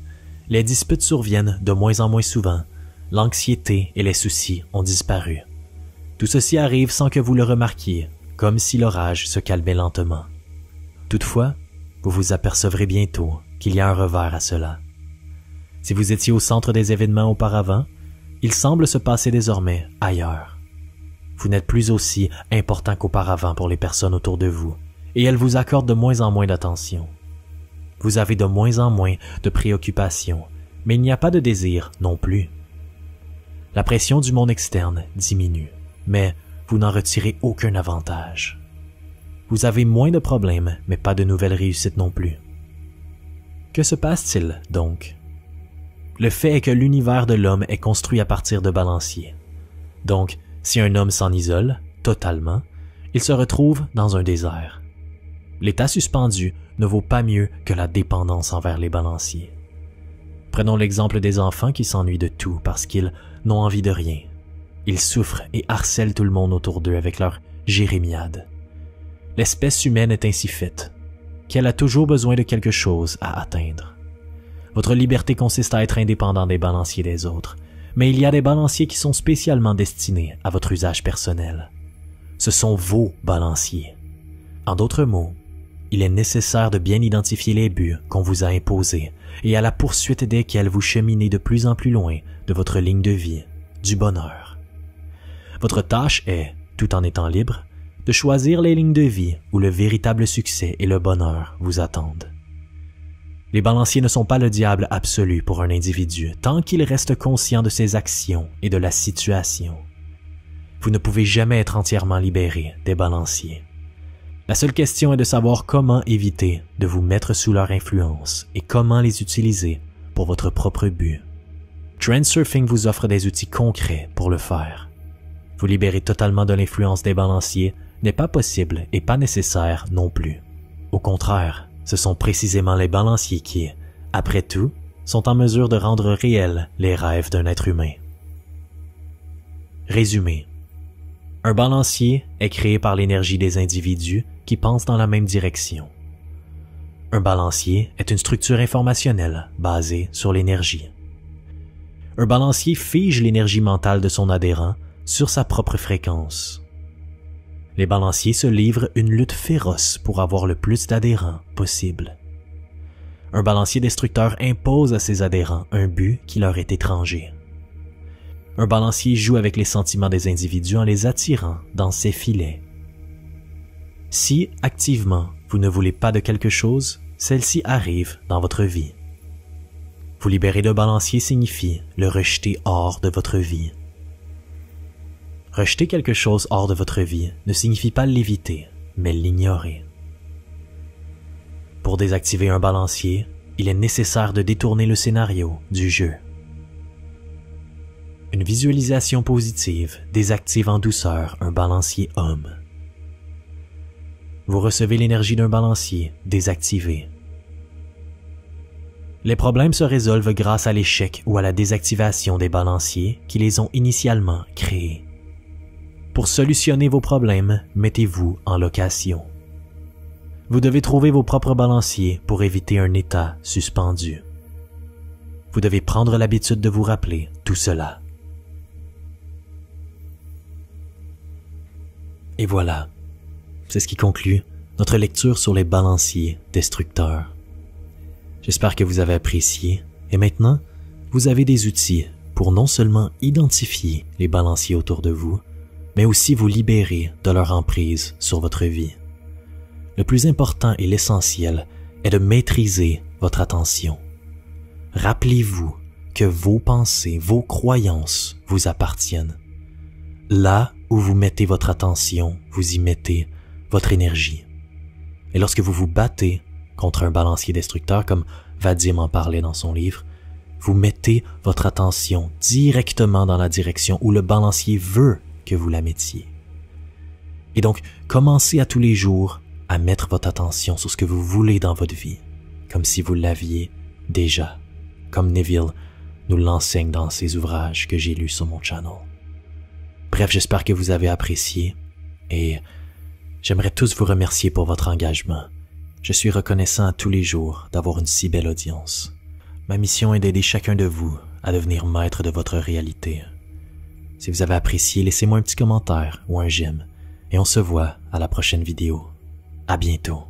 les disputes surviennent de moins en moins souvent, l'anxiété et les soucis ont disparu. Tout ceci arrive sans que vous le remarquiez, comme si l'orage se calmait lentement. Toutefois, vous vous apercevrez bientôt qu'il y a un revers à cela. Si vous étiez au centre des événements auparavant, il semble se passer désormais ailleurs. Vous n'êtes plus aussi important qu'auparavant pour les personnes autour de vous, et elles vous accordent de moins en moins d'attention. Vous avez de moins en moins de préoccupations, mais il n'y a pas de désir non plus. La pression du monde externe diminue, mais vous n'en retirez aucun avantage. Vous avez moins de problèmes, mais pas de nouvelles réussites non plus. Que se passe-t-il donc? Le fait est que l'univers de l'homme est construit à partir de balanciers. Donc, Si un homme s'en isole, totalement, il se retrouve dans un désert. L'état suspendu ne vaut pas mieux que la dépendance envers les balanciers. Prenons l'exemple des enfants qui s'ennuient de tout parce qu'ils n'ont envie de rien. Ils souffrent et harcèlent tout le monde autour d'eux avec leur jérémiade. L'espèce humaine est ainsi faite, qu'elle a toujours besoin de quelque chose à atteindre. Votre liberté consiste à être indépendant des balanciers des autres, mais il y a des balanciers qui sont spécialement destinés à votre usage personnel. Ce sont vos balanciers. En d'autres mots, il est nécessaire de bien identifier les buts qu'on vous a imposés et à la poursuite desquels vous cheminez de plus en plus loin de votre ligne de vie, du bonheur. Votre tâche est, tout en étant libre, de choisir les lignes de vie où le véritable succès et le bonheur vous attendent. Les balanciers ne sont pas le diable absolu pour un individu tant qu'il reste conscient de ses actions et de la situation. Vous ne pouvez jamais être entièrement libéré des balanciers. La seule question est de savoir comment éviter de vous mettre sous leur influence et comment les utiliser pour votre propre but. Trendsurfing vous offre des outils concrets pour le faire. Vous libérer totalement de l'influence des balanciers n'est pas possible et pas nécessaire non plus. Au contraire, ce sont précisément les balanciers qui, après tout, sont en mesure de rendre réels les rêves d'un être humain. Résumé. Un balancier est créé par l'énergie des individus qui pensent dans la même direction. Un balancier est une structure informationnelle basée sur l'énergie. Un balancier fige l'énergie mentale de son adhérent sur sa propre fréquence. Les balanciers se livrent une lutte féroce pour avoir le plus d'adhérents possible. Un balancier destructeur impose à ses adhérents un but qui leur est étranger. Un balancier joue avec les sentiments des individus en les attirant dans ses filets. Si, activement, vous ne voulez pas de quelque chose, celle-ci arrive dans votre vie. Vous libérer d'un balancier signifie le rejeter hors de votre vie. Rejeter quelque chose hors de votre vie ne signifie pas l'éviter, mais l'ignorer. Pour désactiver un balancier, il est nécessaire de détourner le scénario du jeu. Une visualisation positive désactive en douceur un balancier homme. Vous recevez l'énergie d'un balancier désactivé. Les problèmes se résolvent grâce à l'échec ou à la désactivation des balanciers qui les ont initialement créés. Pour solutionner vos problèmes, mettez-vous en location. Vous devez trouver vos propres balanciers pour éviter un état suspendu. Vous devez prendre l'habitude de vous rappeler tout cela. Et voilà, c'est ce qui conclut notre lecture sur les balanciers destructeurs. J'espère que vous avez apprécié et maintenant, vous avez des outils pour non seulement identifier les balanciers autour de vous, mais aussi vous libérer de leur emprise sur votre vie. Le plus important et l'essentiel est de maîtriser votre attention. Rappelez-vous que vos pensées, vos croyances vous appartiennent. Là où vous mettez votre attention, vous y mettez votre énergie. Et lorsque vous vous battez contre un balancier destructeur, comme Vadim en parlait dans son livre, vous mettez votre attention directement dans la direction où le balancier veut que vous la mettiez. Et donc, commencez à tous les jours à mettre votre attention sur ce que vous voulez dans votre vie, comme si vous l'aviez déjà, comme Neville nous l'enseigne dans ses ouvrages que j'ai lus sur mon channel. Bref, j'espère que vous avez apprécié et j'aimerais tous vous remercier pour votre engagement. Je suis reconnaissant à tous les jours d'avoir une si belle audience. Ma mission est d'aider chacun de vous à devenir maître de votre réalité. Si vous avez apprécié, laissez-moi un petit commentaire ou un j'aime et on se voit à la prochaine vidéo. À bientôt.